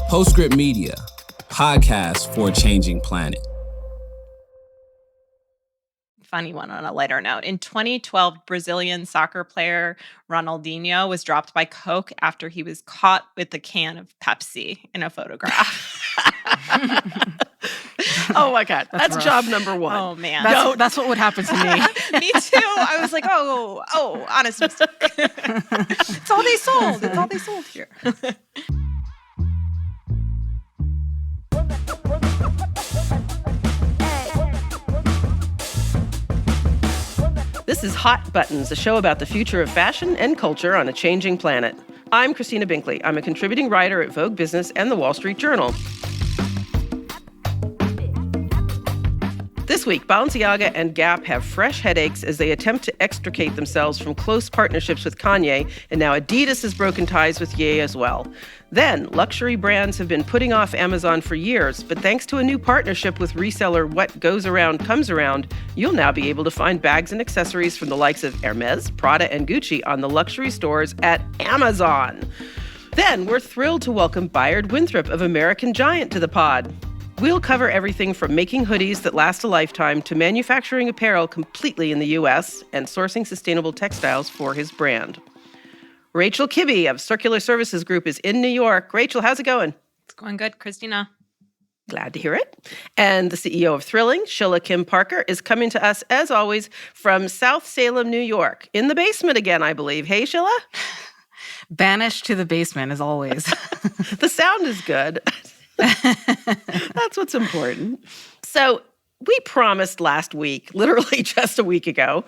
Postscript Media, podcast for a changing planet. Funny one on a lighter note. In 2012, Brazilian soccer player Ronaldinho was dropped by Coke after he was caught with a can of Pepsi in a photograph. Oh my God. That's job number one. Oh man. That's what would happen to me. Me too. I was like, honest mistake. It's all they sold. It's all they sold here. This is Hot Buttons, a show about the future of fashion and culture on a changing planet. I'm Christina Binkley. I'm a contributing writer at Vogue Business and the Wall Street Journal. This week, Balenciaga and Gap have fresh headaches as they attempt to extricate themselves from close partnerships with Kanye, and now Adidas has broken ties with Ye as well. Then, luxury brands have been putting off Amazon for years, but thanks to a new partnership with reseller What Goes Around Comes Around, you'll now be able to find bags and accessories from the likes of Hermes, Prada, and Gucci on the luxury stores at Amazon. Then, we're thrilled to welcome Bayard Winthrop of American Giant to the pod. We'll cover everything from making hoodies that last a lifetime to manufacturing apparel completely in the U.S. and sourcing sustainable textiles for his brand. Rachel Kibbe of Circular Services Group is in New York. Rachel, how's it going? It's going good, Christina. Glad to hear it. And the CEO of Thrilling, Sheila Kim Parker, is coming to us, as always, from South Salem, New York. In the basement again, I believe. Hey, Sheila? Banished to the basement, as always. The sound is good. That's what's important. So we promised last week, literally just a week ago,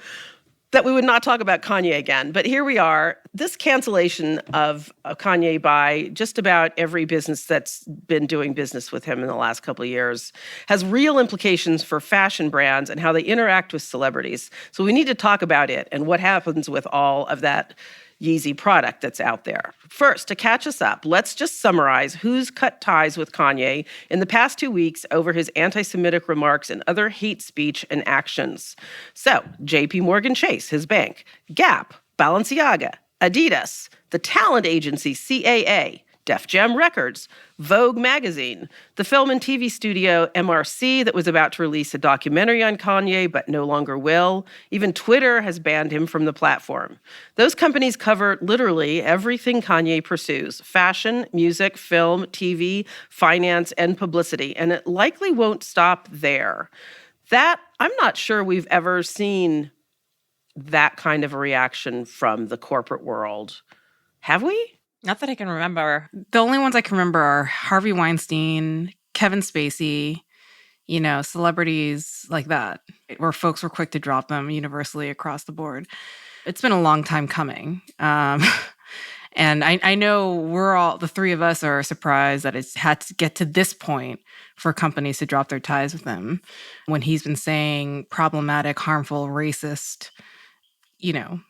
that we would not talk about Kanye again. But here we are. This cancellation of Kanye by just about every business that's been doing business with him in the last couple of years has real implications for fashion brands and how they interact with celebrities. So we need to talk about it and what happens with all of that Yeezy product that's out there. First, to catch us up, let's just summarize who's cut ties with Kanye in the past 2 weeks over his anti-Semitic remarks and other hate speech and actions. So, JP Morgan Chase, his bank, Gap, Balenciaga, Adidas, the talent agency CAA, Def Jam Records, Vogue magazine, the film and TV studio MRC that was about to release a documentary on Kanye but no longer will. Even Twitter has banned him from the platform. Those companies cover literally everything Kanye pursues: fashion, music, film, TV, finance, and publicity. And it likely won't stop there. That, I'm not sure we've ever seen that kind of a reaction from the corporate world. Have we? Not that I can remember. The only ones I can remember are Harvey Weinstein, Kevin Spacey, celebrities like that, where folks were quick to drop them universally across the board. It's been a long time coming. And I know the three of us are surprised that it's had to get to this point for companies to drop their ties with him when he's been saying problematic, harmful, racist,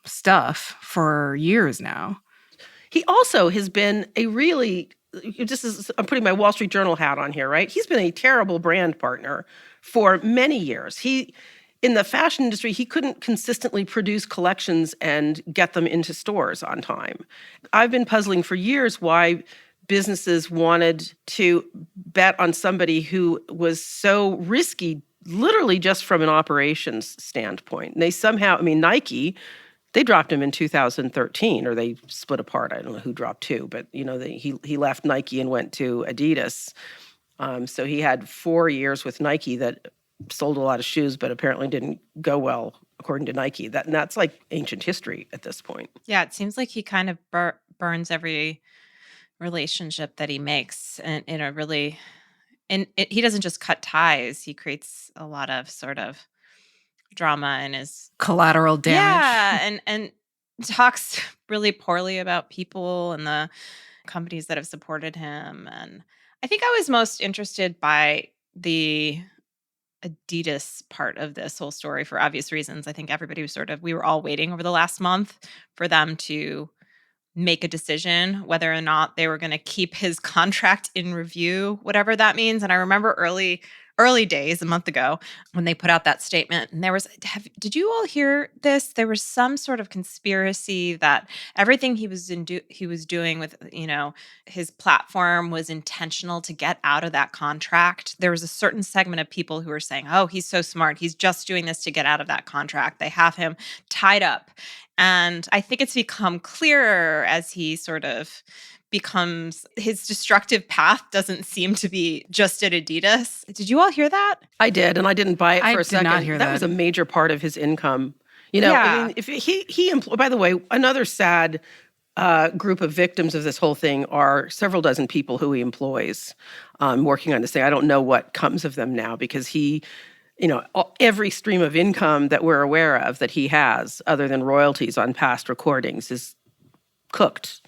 stuff for years now. He also has been I'm putting my Wall Street Journal hat on here, right? He's been a terrible brand partner for many years. In the fashion industry, he couldn't consistently produce collections and get them into stores on time. I've been puzzling for years why businesses wanted to bet on somebody who was so risky, literally just from an operations standpoint. And they somehow, Nike, they dropped him in 2013, or they split apart. I don't know who dropped who, but he left Nike and went to Adidas. So he had 4 years with Nike that sold a lot of shoes, but apparently didn't go well, according to Nike. That's like ancient history at this point. Yeah, it seems like he kind of burns every relationship that he makes, and he doesn't just cut ties. He creates a lot of sort of drama and is collateral damage. Yeah, and talks really poorly about people and the companies that have supported him. And I think I was most interested by the Adidas part of this whole story for obvious reasons. I think everybody was we were all waiting over the last month for them to make a decision whether or not they were going to keep his contract in review, whatever that means. And I remember early early days, a month ago, when they put out that statement. And did you all hear this? There was some sort of conspiracy that everything he was doing with, his platform was intentional to get out of that contract. There was a certain segment of people who were saying, oh, he's so smart. He's just doing this to get out of that contract. They have him tied up. And I think it's become clearer as he sort of becomes, his destructive path doesn't seem to be just at Adidas. Did you all hear that? I did, and I didn't buy it for a second. I did not hear that. That was a major part of his income. I mean, if by the way, another sad group of victims of this whole thing are several dozen people who he employs working on this thing. I don't know what comes of them now because every stream of income that we're aware of that he has, other than royalties on past recordings, is cooked.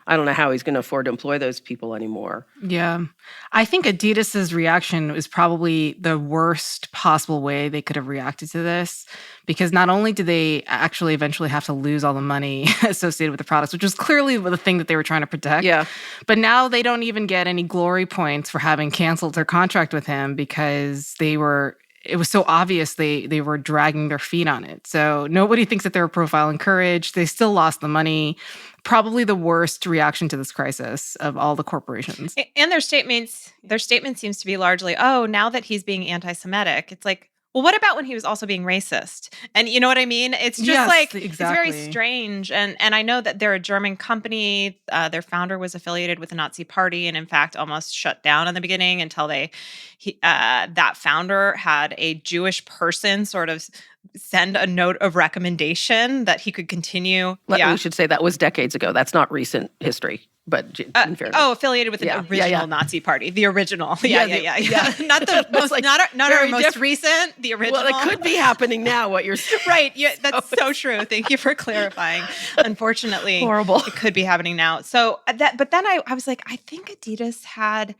I don't know how he's going to afford to employ those people anymore. Yeah. I think Adidas's reaction is probably the worst possible way they could have reacted to this, because not only did they actually eventually have to lose all the money associated with the products, which was clearly the thing that they were trying to protect. Yeah. But now they don't even get any glory points for having canceled their contract with him because it was so obvious they were dragging their feet on it. So nobody thinks that they were profiling courage. They still lost the money. Probably the worst reaction to this crisis of all the corporations. And their statement seems to be largely, oh, now that he's being anti-Semitic, it's like, well, what about when he was also being racist? And you know what I mean? It's just exactly. It's very strange. And I know that they're a German company. Their founder was affiliated with the Nazi Party and in fact almost shut down in the beginning until that founder had a Jewish person sort of send a note of recommendation that he could continue. We should say that was decades ago. That's not recent history. But in fairness. Affiliated with the original Nazi Party, the original. Yeah. Not the most, like not our most recent, the original. Well, it could be happening now. What you're saying, right? Yeah, that's so true. Thank you for clarifying. Unfortunately, horrible. It could be happening now. So but then I was like, I think Adidas had.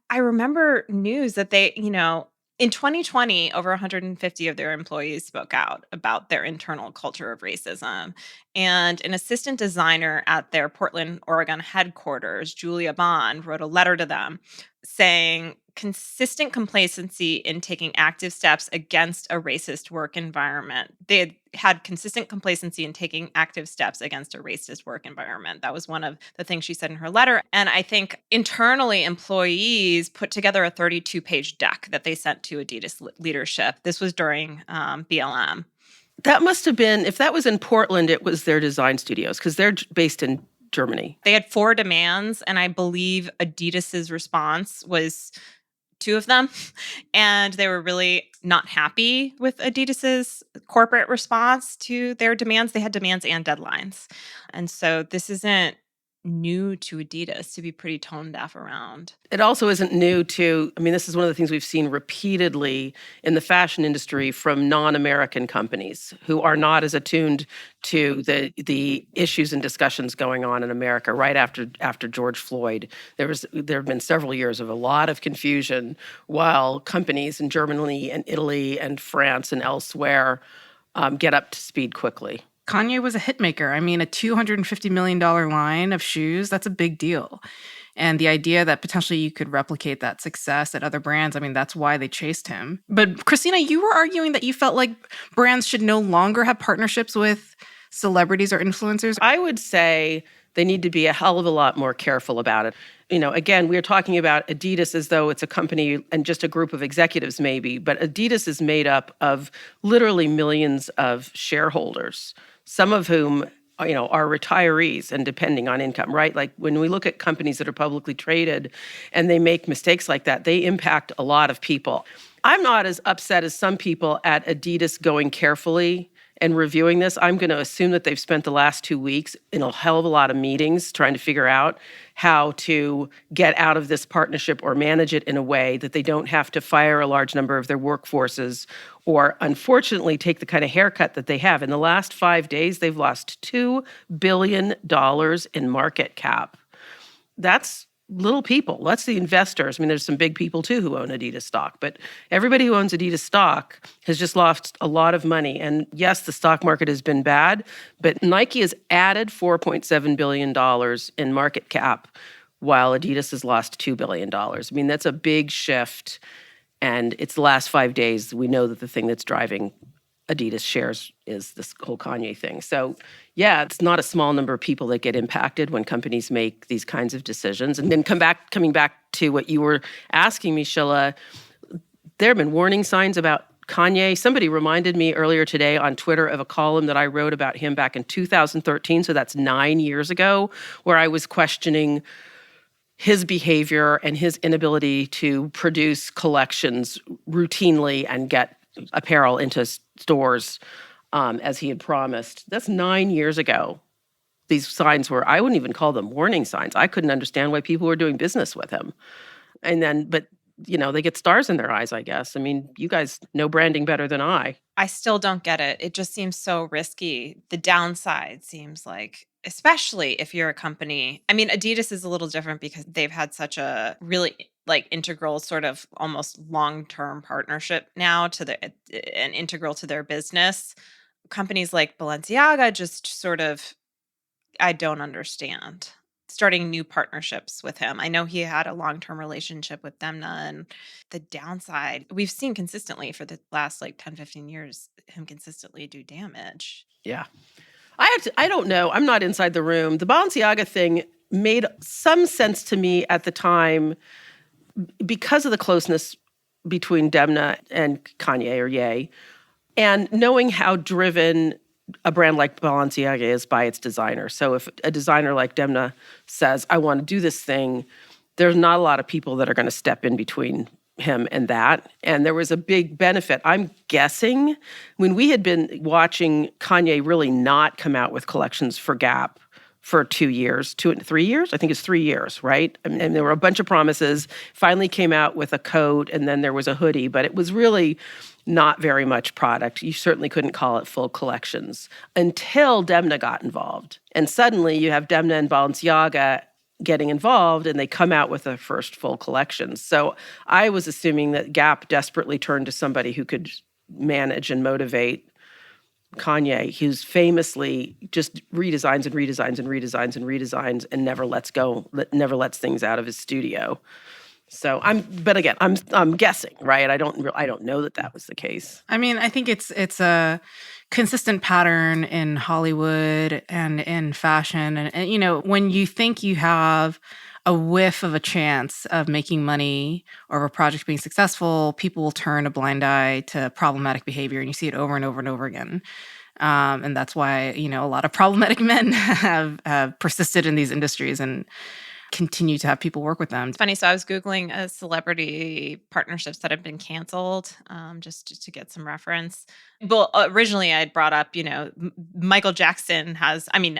I remember news that they, in 2020, over 150 of their employees spoke out about their internal culture of racism. And an assistant designer at their Portland, Oregon headquarters, Julia Bond, wrote a letter to them saying consistent complacency in taking active steps against a racist work environment. They had consistent complacency in taking active steps against a racist work environment. That was one of the things she said in her letter. And I think internally, employees put together a 32-page deck that they sent to Adidas leadership. This was during BLM. That must have been, if that was in Portland, it was their design studios because they're based in Germany. They had 4 demands, and I believe Adidas's response was 2 of them. And they were really not happy with Adidas's corporate response to their demands. They had demands and deadlines. And so this isn't new to Adidas to be pretty tone deaf around. It also isn't new to, this is one of the things we've seen repeatedly in the fashion industry from non-American companies who are not as attuned to the issues and discussions going on in America. Right after George Floyd, there have been several years of a lot of confusion while companies in Germany and Italy and France and elsewhere get up to speed quickly. Kanye was a hit maker. A $250 million line of shoes, that's a big deal. And the idea that potentially you could replicate that success at other brands, that's why they chased him. But Christina, you were arguing that you felt like brands should no longer have partnerships with celebrities or influencers. I would say they need to be a hell of a lot more careful about it. Again, we're talking about Adidas as though it's a company and just a group of executives maybe, but Adidas is made up of literally millions of shareholders, some of whom, are retirees and depending on income, right? Like when we look at companies that are publicly traded and they make mistakes like that, they impact a lot of people. I'm not as upset as some people at Adidas going carefully and reviewing this. I'm going to assume that they've spent the last 2 weeks in a hell of a lot of meetings trying to figure out how to get out of this partnership or manage it in a way that they don't have to fire a large number of their workforces or, unfortunately, take the kind of haircut that they have. In the last 5 days, they've lost $2 billion in market cap. That's little people. That's the investors. There's some big people too who own Adidas stock, but everybody who owns Adidas stock has just lost a lot of money. And yes, the stock market has been bad, but Nike has added $4.7 billion in market cap while Adidas has lost $2 billion. That's a big shift. And it's the last 5 days. We know that the thing that's driving Adidas shares is this whole Kanye thing. So yeah, it's not a small number of people that get impacted when companies make these kinds of decisions. And then coming back to what you were asking me, Sheila, there have been warning signs about Kanye. Somebody reminded me earlier today on Twitter of a column that I wrote about him back in 2013. So that's 9 years ago, where I was questioning his behavior and his inability to produce collections routinely and get apparel into stores as he had promised. That's 9 years ago. These signs were, I wouldn't even call them warning signs. I couldn't understand why people were doing business with him. And then, but they get stars in their eyes, I guess. I mean, you guys know branding better than I. I still don't get it. It just seems so risky. The downside seems like, especially if you're a company. I mean, Adidas is a little different because they've had such a really integral sort of almost long-term partnership now and integral to their business. Companies like Balenciaga just sort of, I don't understand starting new partnerships with him. I know he had a long-term relationship with Demna, and the downside, we've seen consistently for the last 10, 15 years, him consistently do damage. Yeah. I don't know. I'm not inside the room. The Balenciaga thing made some sense to me at the time because of the closeness between Demna and Kanye or Ye, and knowing how driven a brand like Balenciaga is by its designer. So if a designer like Demna says, I want to do this thing, there's not a lot of people that are going to step in between him and that. And there was a big benefit. I'm guessing when we had been watching Kanye really not come out with collections for Gap for 2 years, 3 years? I think it's 3 years, right? And there were a bunch of promises, finally came out with a coat, and then there was a hoodie, but it was really not very much product. You certainly couldn't call it full collections until Demna got involved. And suddenly you have Demna and Balenciaga getting involved, and they come out with their first full collections. So I was assuming that Gap desperately turned to somebody who could manage and motivate Kanye, who's famously just redesigns and redesigns and redesigns and redesigns and never lets go, never lets things out of his studio. So but again, I'm guessing, right? I don't know that was the case. I mean, I think it's a consistent pattern in Hollywood and in fashion, and when you think you have a whiff of a chance of making money or of a project being successful, people will turn a blind eye to problematic behavior, and you see it over and over and over again. And that's why a lot of problematic men have persisted in these industries and continue to have people work with them. It's funny. So I was Googling celebrity partnerships that have been canceled just to get some reference. Well, originally I had brought up, Michael Jackson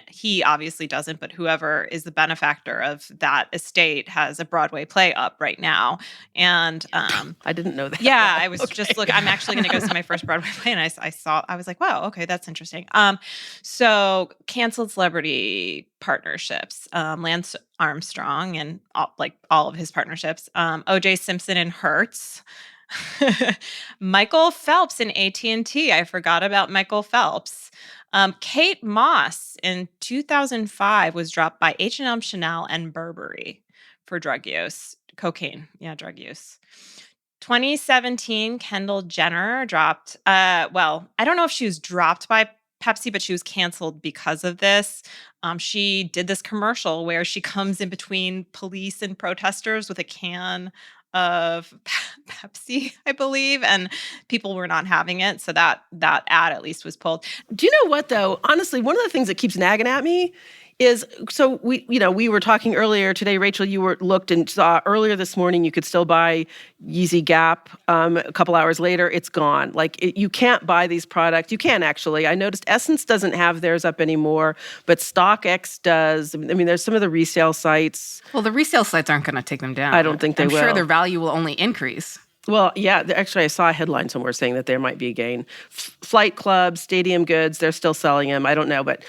he obviously doesn't, but whoever is the benefactor of that estate has a Broadway play up right now. And I didn't know that. Yeah, I was just looking. I'm actually going to go see my first Broadway play, and I was like, wow, okay, that's interesting. So canceled celebrity partnerships, Lance Armstrong and all of his partnerships, O.J. Simpson and Hertz, Michael Phelps and AT&T. I forgot about Michael Phelps. Kate Moss in 2005 was dropped by H&M, Chanel, and Burberry for drug use. Cocaine, drug use. 2017, Kendall Jenner dropped, I don't know if she was dropped by Pepsi, but she was canceled because of this. She did this commercial where she comes in between police and protesters with a can of Pepsi, I believe, and people were not having it. So that ad at least was pulled. Do you know what, though? Honestly, one of the things that keeps nagging at me is, so we were talking earlier today, Rachel, you looked and saw earlier this morning you could still buy Yeezy Gap. A couple hours later, it's gone. You can't buy these products. You can actually. I noticed Essence doesn't have theirs up anymore, but StockX does. I mean, there's some of the resale sites. Well, the resale sites aren't going to take them down. I don't think they will. I'm sure their value will only increase. Well, yeah, actually, I saw a headline somewhere saying that there might be a gain. Flight Club, Stadium Goods, they're still selling them. I don't know, but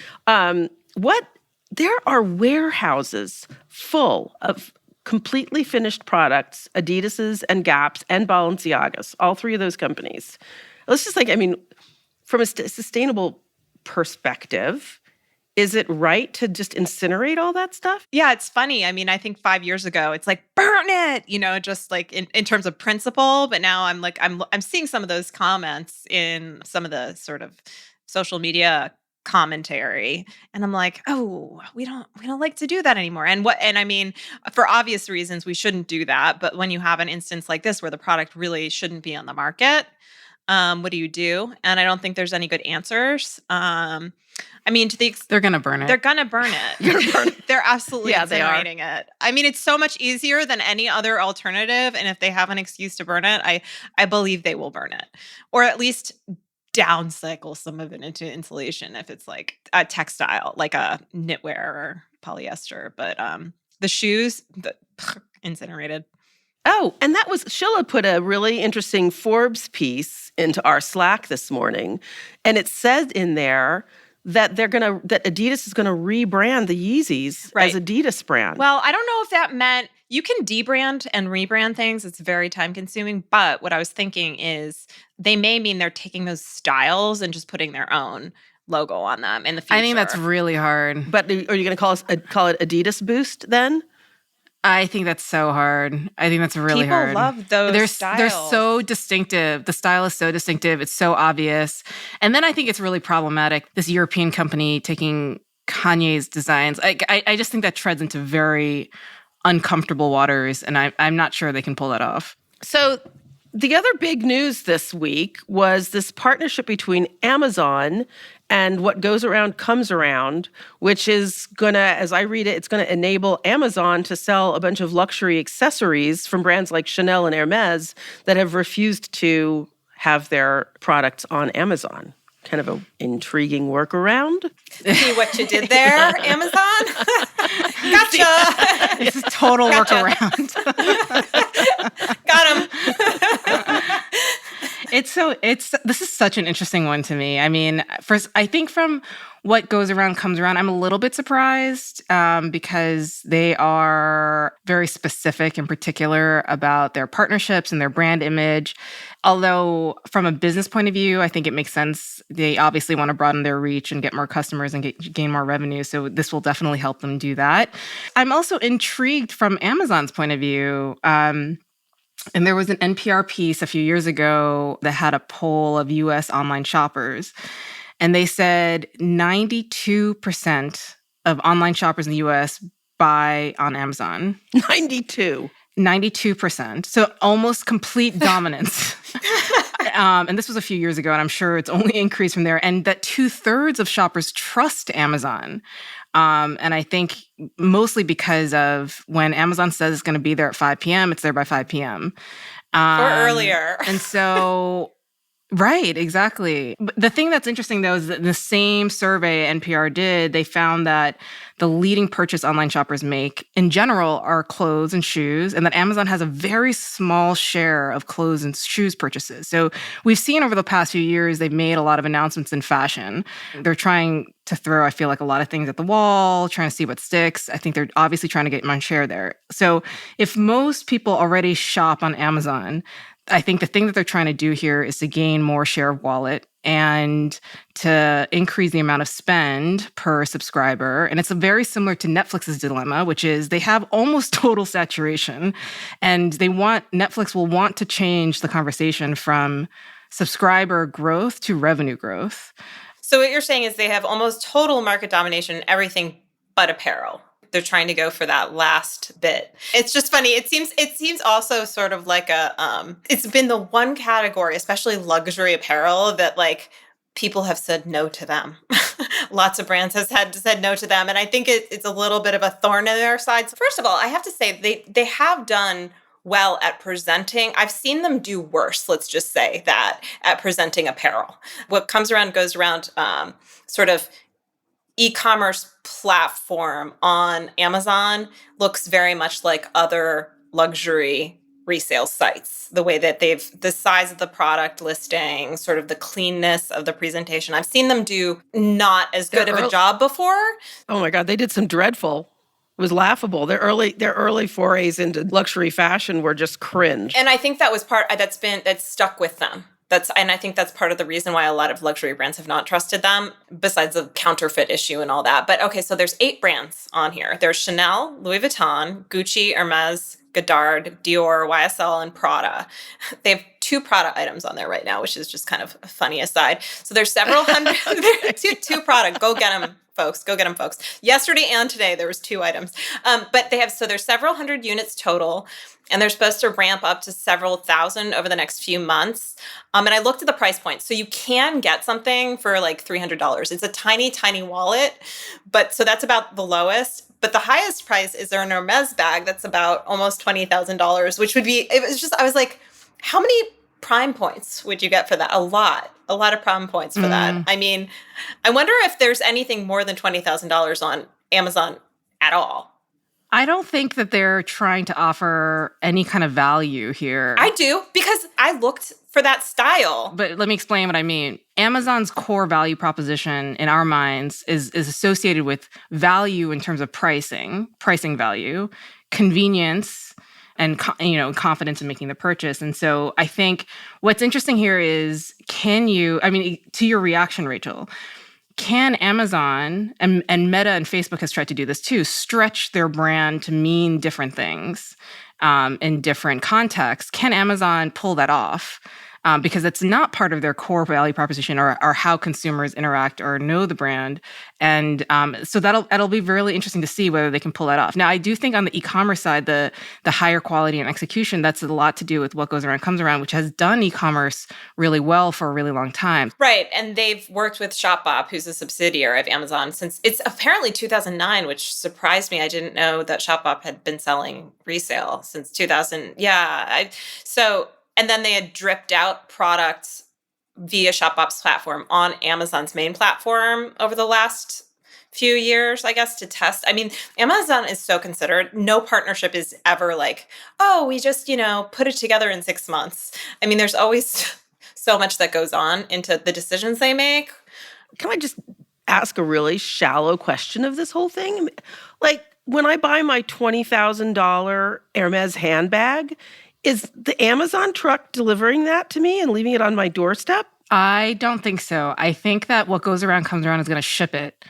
there are warehouses full of completely finished products, Adidas's and Gap's and Balenciaga's, all three of those companies. Let's just from a sustainable perspective, Is it right to just incinerate all that stuff? Yeah, it's funny. I mean, I think 5 years ago, it's like burn it, just like in terms of principle. But now I'm seeing some of those comments in some of the sort of social media commentary, and I'm like, oh, we don't like to do that anymore. And I mean, for obvious reasons, we shouldn't do that. But when you have an instance like this where the product really shouldn't be on the market, what do you do? And I don't think there's any good answers. I mean, they're going to burn it. They're going to burn it. They're absolutely incinerating it. I mean, it's so much easier than any other alternative. And if they have an excuse to burn it, I believe they will burn it. Or at least downcycle some of it into insulation if it's like a textile, like a knitwear or polyester. But the shoes, incinerated. Oh, and Sheila put a really interesting Forbes piece into our Slack this morning. And it said in there that that Adidas is gonna rebrand the Yeezys as Adidas brand. Well, I don't know if that meant you can debrand and rebrand things. It's very time consuming. But what I was thinking is they may mean they're taking those styles and just putting their own logo on them in the future. I think that's really hard. But are you gonna call it Adidas Boost then? I think that's so hard. I think that's really hard. People love those styles. They're so distinctive. The style is so distinctive. It's so obvious. And then I think it's really problematic, this European company taking Kanye's designs. I just think that treads into very uncomfortable waters, and I'm not sure they can pull that off. So the other big news this week was this partnership between Amazon and What Goes Around Comes Around, which is going to, as I read it, it's going to enable Amazon to sell a bunch of luxury accessories from brands like Chanel and Hermes that have refused to have their products on Amazon. Kind of an intriguing workaround. See what you did there, Amazon? Gotcha! This is total workaround. Got him. This is such an interesting one to me. I mean, first, I think from What Goes Around Comes Around, I'm a little bit surprised because they are very specific and particular about their partnerships and their brand image. Although from a business point of view, I think it makes sense. They obviously want to broaden their reach and get more customers and gain more revenue. So this will definitely help them do that. I'm also intrigued from Amazon's point of view. And there was an NPR piece a few years ago that had a poll of U.S. online shoppers. And they said 92% of online shoppers in the U.S. buy on Amazon. 92%. So almost complete dominance. And this was a few years ago, and I'm sure it's only increased from there. And that 2/3 of shoppers trust Amazon. And I think mostly because of when Amazon says it's going to be there at 5 p.m., it's there by 5 p.m. Or earlier. And so, right, exactly. But the thing that's interesting, though, is that in the same survey NPR did, they found that the leading purchase online shoppers make in general are clothes and shoes, and that Amazon has a very small share of clothes and shoes purchases. So we've seen over the past few years, they've made a lot of announcements in fashion. They're trying to throw, I feel like, a lot of things at the wall, trying to see what sticks. I think they're obviously trying to get more share there. So if most people already shop on Amazon, I think the thing that they're trying to do here is to gain more share of wallet and to increase the amount of spend per subscriber. And it's very similar to Netflix's dilemma, which is they have almost total saturation, and Netflix will want to change the conversation from subscriber growth to revenue growth. So what you're saying is they have almost total market domination in everything but apparel. They're trying to go for that last bit. It's just funny. It seems also sort of like it's been the one category, especially luxury apparel, that like people have said no to them. Lots of brands have said no to them. And I think it's a little bit of a thorn in their side. So first of all, I have to say they have done well at presenting. I've seen them do worse, let's just say that, at presenting apparel. What comes around goes around, sort of e-commerce platform on Amazon looks very much like other luxury resale sites. The way that the size of the product listing, sort of the cleanness of the presentation. I've seen them do not as good of a job before. Oh my God, they did some dreadful. It was laughable. Their early forays into luxury fashion were just cringe. And I think that was that's stuck with them. And I think that's part of the reason why a lot of luxury brands have not trusted them, besides the counterfeit issue and all that. But okay, so there's 8 brands on here. There's Chanel, Louis Vuitton, Gucci, Hermes, Godard, Dior, YSL, and Prada. They have 2 Prada items on there right now, which is just kind of a funny aside. So there's several hundred, two Prada. Go get them, folks. Go get them, folks. Yesterday and today, there was 2 items. But there's several hundred units total, and they're supposed to ramp up to several thousand over the next few months. And I looked at the price point. So you can get something for like $300. It's a tiny, tiny wallet. But so that's about the lowest. But the highest price is an Hermes bag that's about almost $20,000, which would be, I was like, how many prime points would you get for that? A lot of prime points for that. I mean, I wonder if there's anything more than $20,000 on Amazon at all. I don't think that they're trying to offer any kind of value here. I do, because I looked for that style. But let me explain what I mean. Amazon's core value proposition in our minds is associated with value in terms of pricing value, convenience, and confidence in making the purchase. And so I think what's interesting here is, to your reaction, Rachel, can Amazon, and Meta and Facebook has tried to do this too, stretch their brand to mean different things in different contexts? Can Amazon pull that off? Because it's not part of their core value proposition or how consumers interact or know the brand. And so that'll be really interesting to see whether they can pull that off. Now, I do think on the e-commerce side, the higher quality and execution, that's a lot to do with what goes around comes around, which has done e-commerce really well for a really long time. Right. And they've worked with Shopbop, who's a subsidiary of Amazon, since it's apparently 2009, which surprised me. I didn't know that Shopbop had been selling resale since 2000. Yeah. And then they had dripped out products via Shopbop's platform on Amazon's main platform over the last few years, I guess, to test. I mean, Amazon is so considerate. No partnership is ever like, oh, we just, put it together in 6 months. I mean, there's always so much that goes on into the decisions they make. Can I just ask a really shallow question of this whole thing? Like, when I buy my $20,000 Hermes handbag, is the Amazon truck delivering that to me and leaving it on my doorstep? I don't think so. I think that what goes around comes around is going to ship it,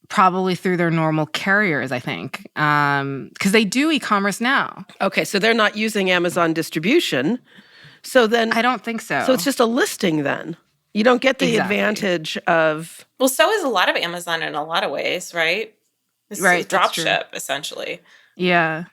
probably through their normal carriers, I think, because they do e-commerce now. Okay, so they're not using Amazon distribution. So then I don't think so. So it's just a listing then. You don't get the advantage of... Well, so is a lot of Amazon in a lot of ways, right? This is drop ship, essentially. Yeah.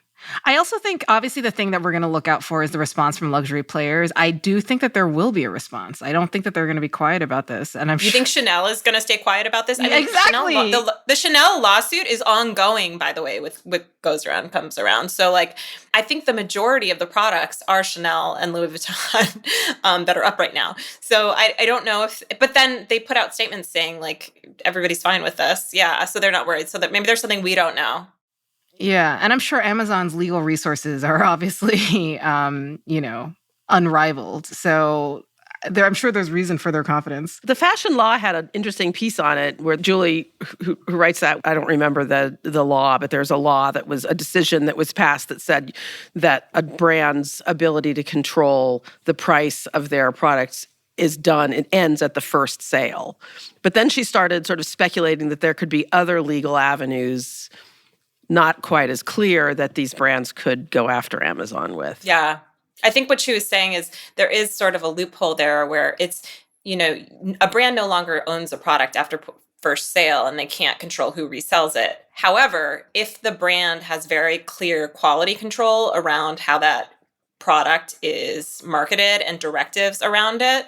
I also think, obviously, the thing that we're going to look out for is the response from luxury players. I do think that there will be a response. I don't think that they're going to be quiet about this. And You think Chanel is going to stay quiet about this? I mean, exactly. The Chanel lawsuit is ongoing, by the way, with what goes around comes around. So, I think the majority of the products are Chanel and Louis Vuitton that are up right now. So I don't know but then they put out statements saying, everybody's fine with this. Yeah, so they're not worried. So that maybe there's something we don't know. Yeah, and I'm sure Amazon's legal resources are obviously, unrivaled. So I'm sure there's reason for their confidence. The Fashion Law had an interesting piece on it where Julie, who writes that, I don't remember the law, but there's a law that was a decision that was passed that said that a brand's ability to control the price of their products it ends at the first sale. But then she started sort of speculating that there could be other legal avenues not quite as clear that these brands could go after Amazon with. Yeah. I think what she was saying is there is sort of a loophole there where it's, a brand no longer owns a product after first sale and they can't control who resells it. However, if the brand has very clear quality control around how that product is marketed and directives around it,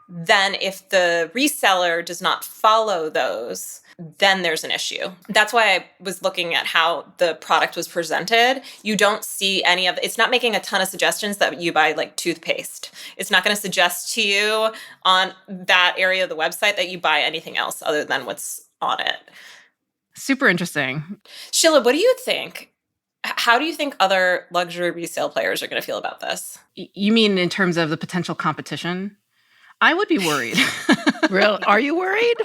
then if the reseller does not follow those, then there's an issue. That's why I was looking at how the product was presented. You don't see it's not making a ton of suggestions that you buy toothpaste. It's not going to suggest to you on that area of the website that you buy anything else other than what's on it. Super interesting. Sheila, what do you think? How do you think other luxury resale players are going to feel about this? You mean in terms of the potential competition? I would be worried. Really? Are you worried?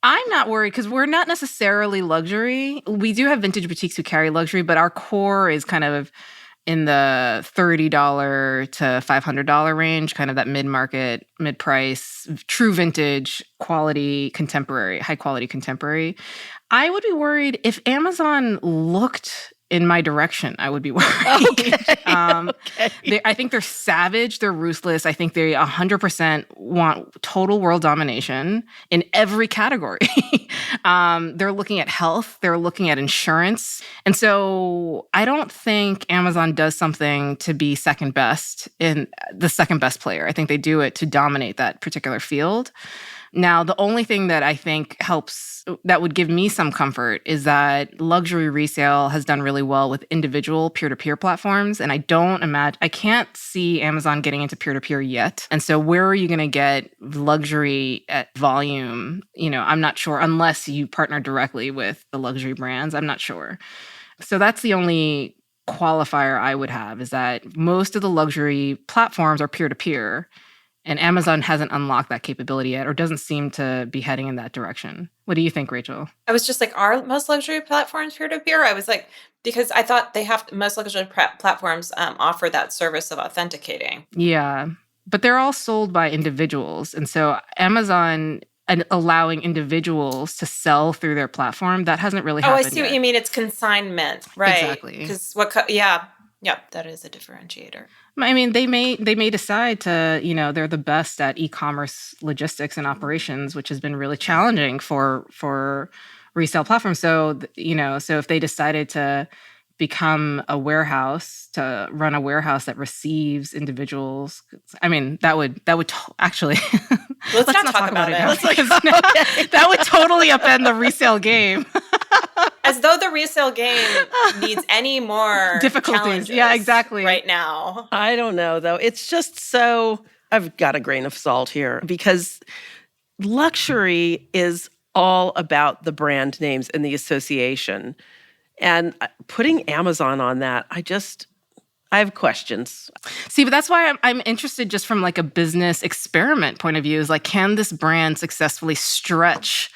I'm not worried because we're not necessarily luxury. We do have vintage boutiques who carry luxury, but our core is kind of in the $30 to $500 range, kind of that mid-market, mid-price, true vintage, quality, contemporary, high-quality contemporary. I would be worried if Amazon looked in my direction. I would be worried. Okay. I think they're savage. They're ruthless. I think they 100% want total world domination in every category. They're looking at health. They're looking at insurance. And so I don't think Amazon does something to be second best in the second best player. I think they do it to dominate that particular field. Now, the only thing that I think helps, that would give me some comfort, is that luxury resale has done really well with individual peer-to-peer platforms. And I can't see Amazon getting into peer-to-peer yet. And so where are you going to get luxury at volume? I'm not sure, unless you partner directly with the luxury brands. I'm not sure. So that's the only qualifier I would have, is that most of the luxury platforms are peer-to-peer. And Amazon hasn't unlocked that capability yet, or doesn't seem to be heading in that direction. What do you think, Rachel? I was just like, are most luxury platforms peer-to-peer? I was like, because I thought most luxury platforms offer that service of authenticating. Yeah, but they're all sold by individuals. And so Amazon allowing individuals to sell through their platform, that hasn't really happened I see yet. what you mean. It's consignment, right? Exactly. Because that is a differentiator. I mean, they may decide to, they're the best at e-commerce logistics and operations, which has been really challenging for resale platforms. So, so if they decided to become a warehouse, to run a warehouse that receives individuals, I mean, that would actually let's not talk about it. That would totally upend the resale game. As though the resale game needs any more difficulties. Yeah, exactly. Right now. I don't know, though. It's just so, I've got a grain of salt here, because luxury is all about the brand names and the association. And putting Amazon on that, I have questions. See, but that's why I'm interested, just from like a business experiment point of view, is like, can this brand successfully stretch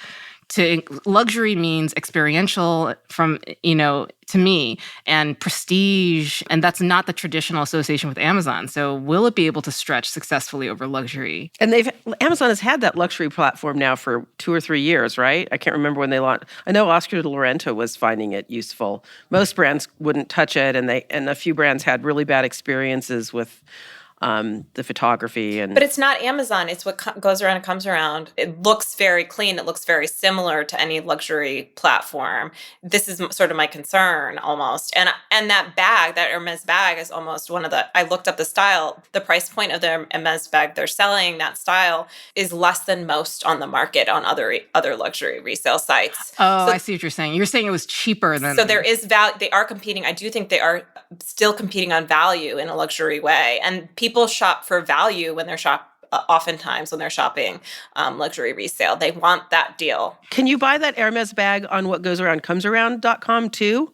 to luxury? Means experiential from, to me, and prestige. And that's not the traditional association with Amazon. So will it be able to stretch successfully over luxury? And Amazon has had that luxury platform now for 2 or 3 years, right? I can't remember when they launched. I know Oscar de la Renta was finding it useful. Most brands wouldn't touch it, and a few brands had really bad experiences with the photography. But it's not Amazon. It's what goes around and comes around. It looks very clean. It looks very similar to any luxury platform. This is sort of my concern almost. And that bag, that Hermes bag, is almost one of I looked up the style. The price point of the Hermes bag they're selling, that style, is less than most on the market on other luxury resale sites. Oh, so, I see what you're saying. You're saying it was cheaper than... So there is value. They are competing. I do think they are still competing on value in a luxury way. And people shop for value when they're oftentimes when they're shopping luxury resale. They want that deal. Can you buy that Hermes bag on whatgoesaroundcomesaround.com too?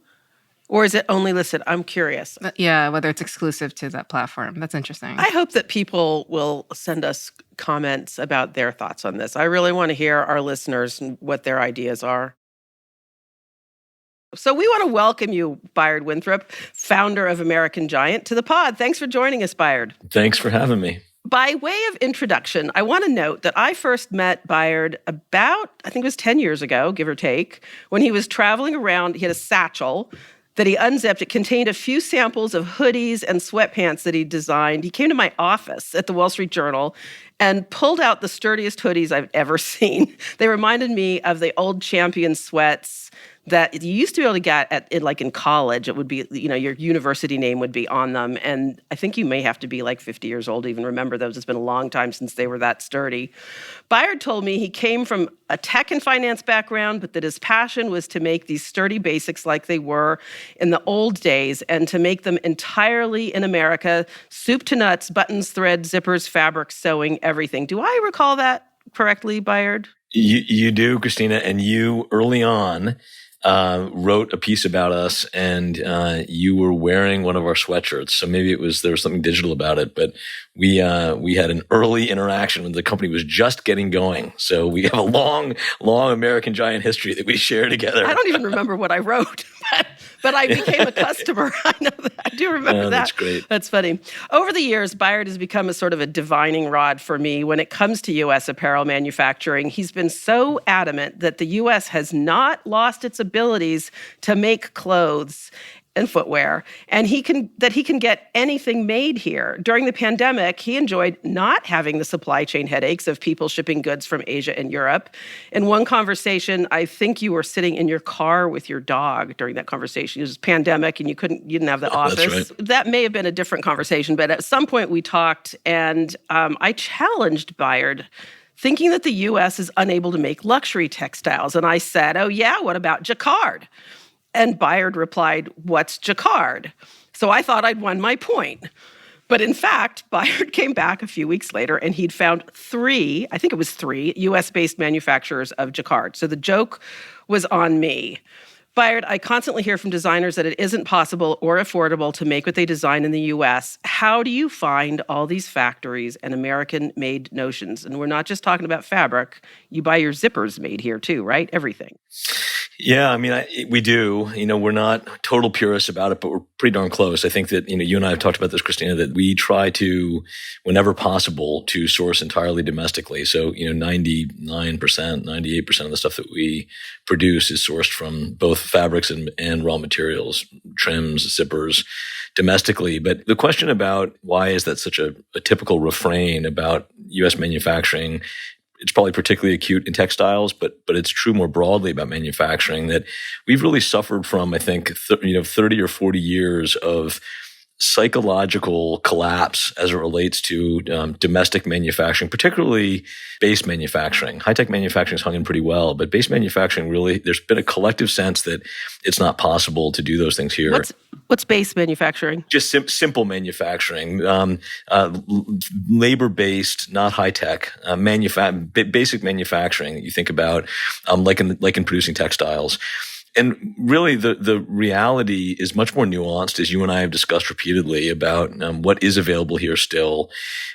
Or is it only listed? I'm curious. Yeah, whether it's exclusive to that platform. That's interesting. I hope that people will send us comments about their thoughts on this. I really want to hear our listeners and what their ideas are. So we want to welcome you, Bayard Winthrop, founder of American Giant, to the pod. Thanks for joining us, Bayard. Thanks for having me. By way of introduction, I want to note that I first met Bayard about, I think it was 10 years ago, give or take, when he was traveling around. He had a satchel that he unzipped. It contained a few samples of hoodies and sweatpants that he designed. He came to my office at the Wall Street Journal and pulled out the sturdiest hoodies I've ever seen. They reminded me of the old Champion sweats that you used to be able to get in college. It would be, your university name would be on them. And I think you may have to be like 50 years old to even remember those. It's been a long time since they were that sturdy. Bayard told me he came from a tech and finance background, but that his passion was to make these sturdy basics like they were in the old days and to make them entirely in America, soup to nuts, buttons, thread, zippers, fabric, sewing, everything. Do I recall that correctly, Bayard? You do, Christina, and you early on wrote a piece about us, and you were wearing one of our sweatshirts. So maybe there was something digital about it, but we had an early interaction when the company was just getting going. So we have a long American Giant history that we share together. I don't even remember what I wrote, but I became a customer. I know that. do remember that. That's great. That's funny. Over the years, Bayard has become a sort of a divining rod for me when it comes to U.S. apparel manufacturing. He's been so adamant that the U.S. has not lost its abilities to make clothes and footwear, and he can get anything made here. During the pandemic, he enjoyed not having the supply chain headaches of people shipping goods from Asia and Europe. In one conversation, I think you were sitting in your car with your dog during that conversation. It was pandemic, and you didn't have the office. That's right. That may have been a different conversation, but at some point we talked, and I challenged Bayard, thinking that the U.S. is unable to make luxury textiles. And I said, oh yeah, what about jacquard? And Bayard replied, what's jacquard? So I thought I'd won my point. But in fact, Bayard came back a few weeks later and he'd found three US-based manufacturers of jacquard. So the joke was on me. Bayard, I constantly hear from designers that it isn't possible or affordable to make what they design in the US. How do you find all these factories and American-made notions? And we're not just talking about fabric. You buy your zippers made here too, right? Everything. Yeah, I mean, we do. We're not total purists about it, but we're pretty darn close. I think that, you and I have talked about this, Christina, that we try to, whenever possible, to source entirely domestically. So, 99%, 98% of the stuff that we produce is sourced from both fabrics and raw materials, trims, zippers, domestically. But the question about why is that such a typical refrain about U.S. manufacturing, it's probably particularly acute in textiles, but it's true more broadly about manufacturing, that we've really suffered from, I think, 30 or 40 years of psychological collapse as it relates to domestic manufacturing, particularly base manufacturing. High-tech manufacturing has hung in pretty well, but base manufacturing really, there's been a collective sense that it's not possible to do those things here. What's base manufacturing? Just simple manufacturing, labor-based, not high-tech, basic manufacturing that you think about, like in producing textiles. And really, the reality is much more nuanced, as you and I have discussed repeatedly, about what is available here still.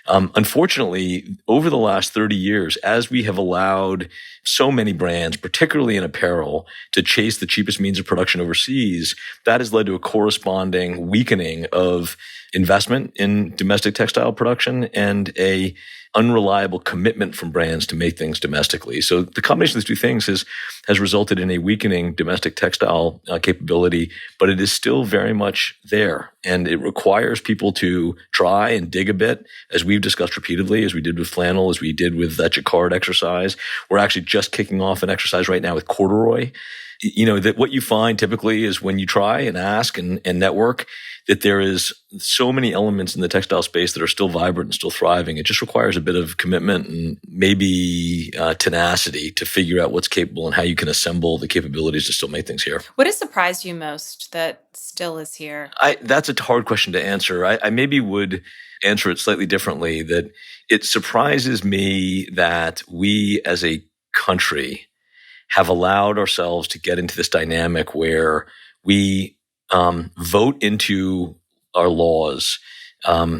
Unfortunately, over the last 30 years, as we have allowed so many brands, particularly in apparel, to chase the cheapest means of production overseas, that has led to a corresponding weakening of investment in domestic textile production and a unreliable commitment from brands to make things domestically. So the combination of these two things has resulted in a weakening domestic textile capability, but it is still very much there. And it requires people to try and dig a bit, as we've discussed repeatedly, as we did with flannel, as we did with that jacquard exercise. We're actually just kicking off an exercise right now with corduroy. That what you find typically is when you try and ask and network, that there is so many elements in the textile space that are still vibrant and still thriving. It just requires a bit of commitment and maybe tenacity to figure out what's capable and how you can assemble the capabilities to still make things here. What has surprised you most that still is here? That's a hard question to answer. I maybe would answer it slightly differently, that it surprises me that we as a country have allowed ourselves to get into this dynamic where we vote into our laws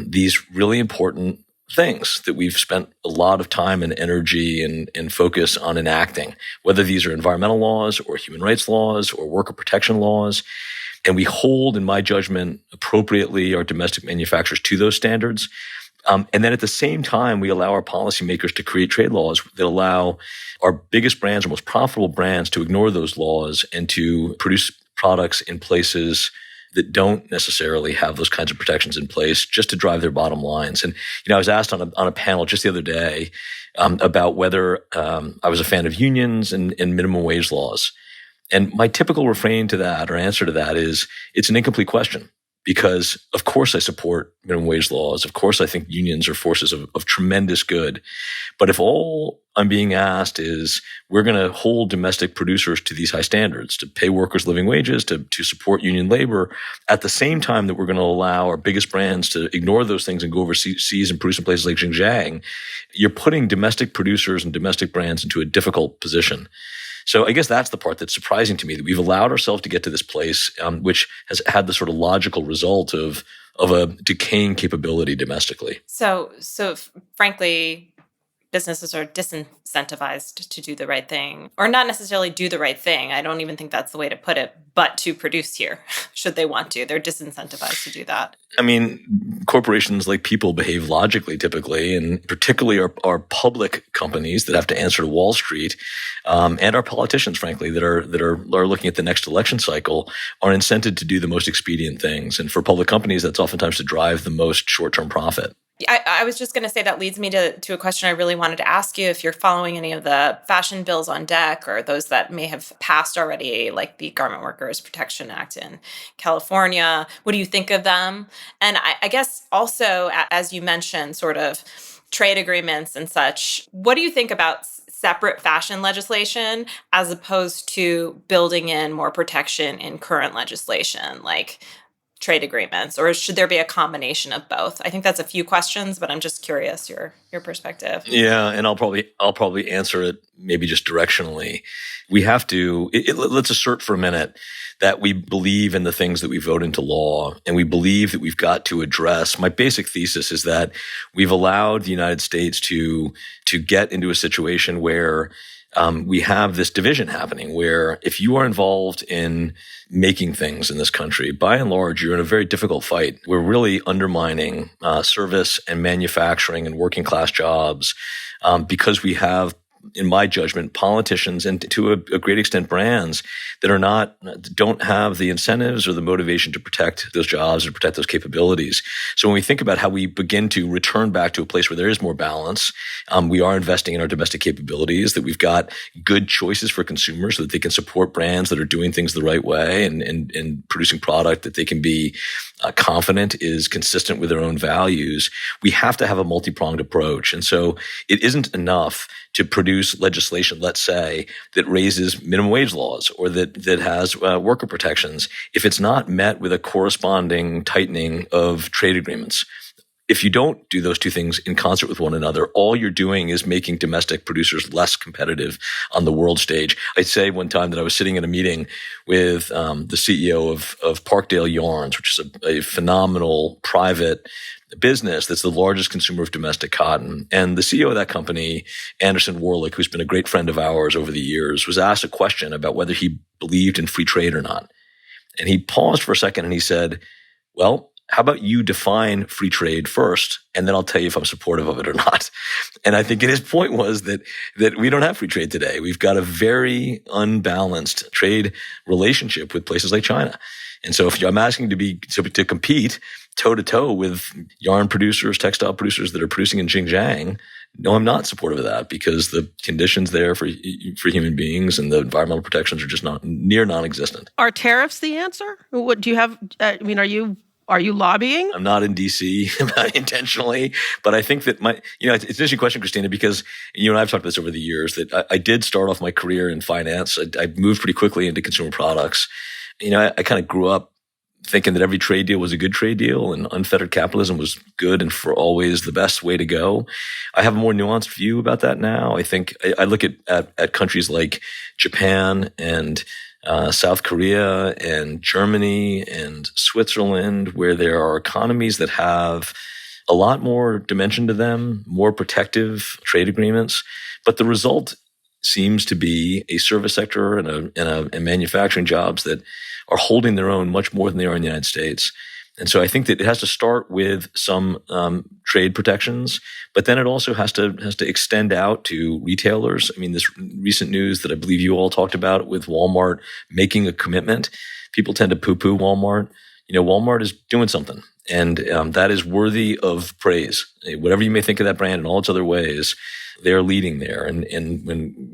these really important things that we've spent a lot of time and energy and focus on enacting, whether these are environmental laws or human rights laws or worker protection laws. And we hold, in my judgment, appropriately our domestic manufacturers to those standards. And then at the same time, we allow our policymakers to create trade laws that allow our biggest brands, our most profitable brands, to ignore those laws and to produce products in places that don't necessarily have those kinds of protections in place, just to drive their bottom lines. And I was asked on a panel just the other day about whether I was a fan of unions and minimum wage laws. And my typical refrain to that, or answer to that, is it's an incomplete question. Because, of course, I support minimum wage laws. Of course, I think unions are forces of tremendous good. But if all I'm being asked is we're going to hold domestic producers to these high standards, to pay workers living wages, to support union labor, at the same time that we're going to allow our biggest brands to ignore those things and go overseas and produce in places like Xinjiang, you're putting domestic producers and domestic brands into a difficult position. So I guess that's the part that's surprising to me, that we've allowed ourselves to get to this place, which has had the sort of logical result of a decaying capability domestically. So frankly, businesses are disincentivized to do the right thing, or not necessarily do the right thing. I don't even think that's the way to put it, but to produce here, should they want to. They're disincentivized to do that. I mean, corporations, like people, behave logically typically, and particularly our public companies that have to answer to Wall Street, and our politicians, frankly, that are looking at the next election cycle, are incented to do the most expedient things. And for public companies, that's oftentimes to drive the most short-term profit. I was just going to say that leads me to a question I really wanted to ask you. If you're following any of the fashion bills on deck, or those that may have passed already, like the Garment Workers Protection Act in California, what do you think of them? And I guess also, as you mentioned, sort of trade agreements and such, what do you think about separate fashion legislation as opposed to building in more protection in current legislation, like trade agreements, or should there be a combination of both? I think that's a few questions, but I'm just curious your perspective. Yeah, and I'll probably answer it maybe just directionally. We have to let's assert for a minute that we believe in the things that we vote into law, and we believe that we've got to address. My basic thesis is that we've allowed the United States to get into a situation where we have this division happening, where if you are involved in making things in this country, by and large, you're in a very difficult fight. We're really undermining service and manufacturing and working class jobs because we have, in my judgment, politicians and to a great extent brands that don't have the incentives or the motivation to protect those jobs or protect those capabilities. So when we think about how we begin to return back to a place where there is more balance, we are investing in our domestic capabilities, that we've got good choices for consumers so that they can support brands that are doing things the right way and producing product that they can be confident is consistent with their own values. We have to have a multi-pronged approach. And so it isn't enough to produce legislation, let's say, that raises minimum wage laws or that has worker protections if it's not met with a corresponding tightening of trade agreements. If you don't do those two things in concert with one another, all you're doing is making domestic producers less competitive on the world stage. I say one time that I was sitting in a meeting with the CEO of Parkdale Yarns, which is a phenomenal private business that's the largest consumer of domestic cotton. And the CEO of that company, Anderson Warlick, who's been a great friend of ours over the years, was asked a question about whether he believed in free trade or not. And he paused for a second and he said, well, how about you define free trade first, and then I'll tell you if I'm supportive of it or not. And I think his point was that we don't have free trade today. We've got a very unbalanced trade relationship with places like China. And so if I'm asking to compete toe-to-toe with yarn producers, textile producers that are producing in Xinjiang, no, I'm not supportive of that because the conditions there for human beings and the environmental protections are just non-existent. Are tariffs the answer? What do you have? Are you lobbying? I'm not in D.C. intentionally, but I think that it's an interesting question, Christina, because you and I have talked about this over the years, that I did start off my career in finance. I moved pretty quickly into consumer products. I kind of grew up thinking that every trade deal was a good trade deal and unfettered capitalism was good and for always the best way to go. I have a more nuanced view about that now. I think I look at countries like Japan and South Korea and Germany and Switzerland, where there are economies that have a lot more dimension to them, more protective trade agreements. But the result seems to be a service sector and manufacturing jobs that are holding their own much more than they are in the United States. And so I think that it has to start with some trade protections, but then it also has to extend out to retailers. I mean, this recent news that I believe you all talked about with Walmart making a commitment, people tend to poo-poo Walmart. Walmart is doing something, and that is worthy of praise. Whatever you may think of that brand in all its other ways, they're leading there. And when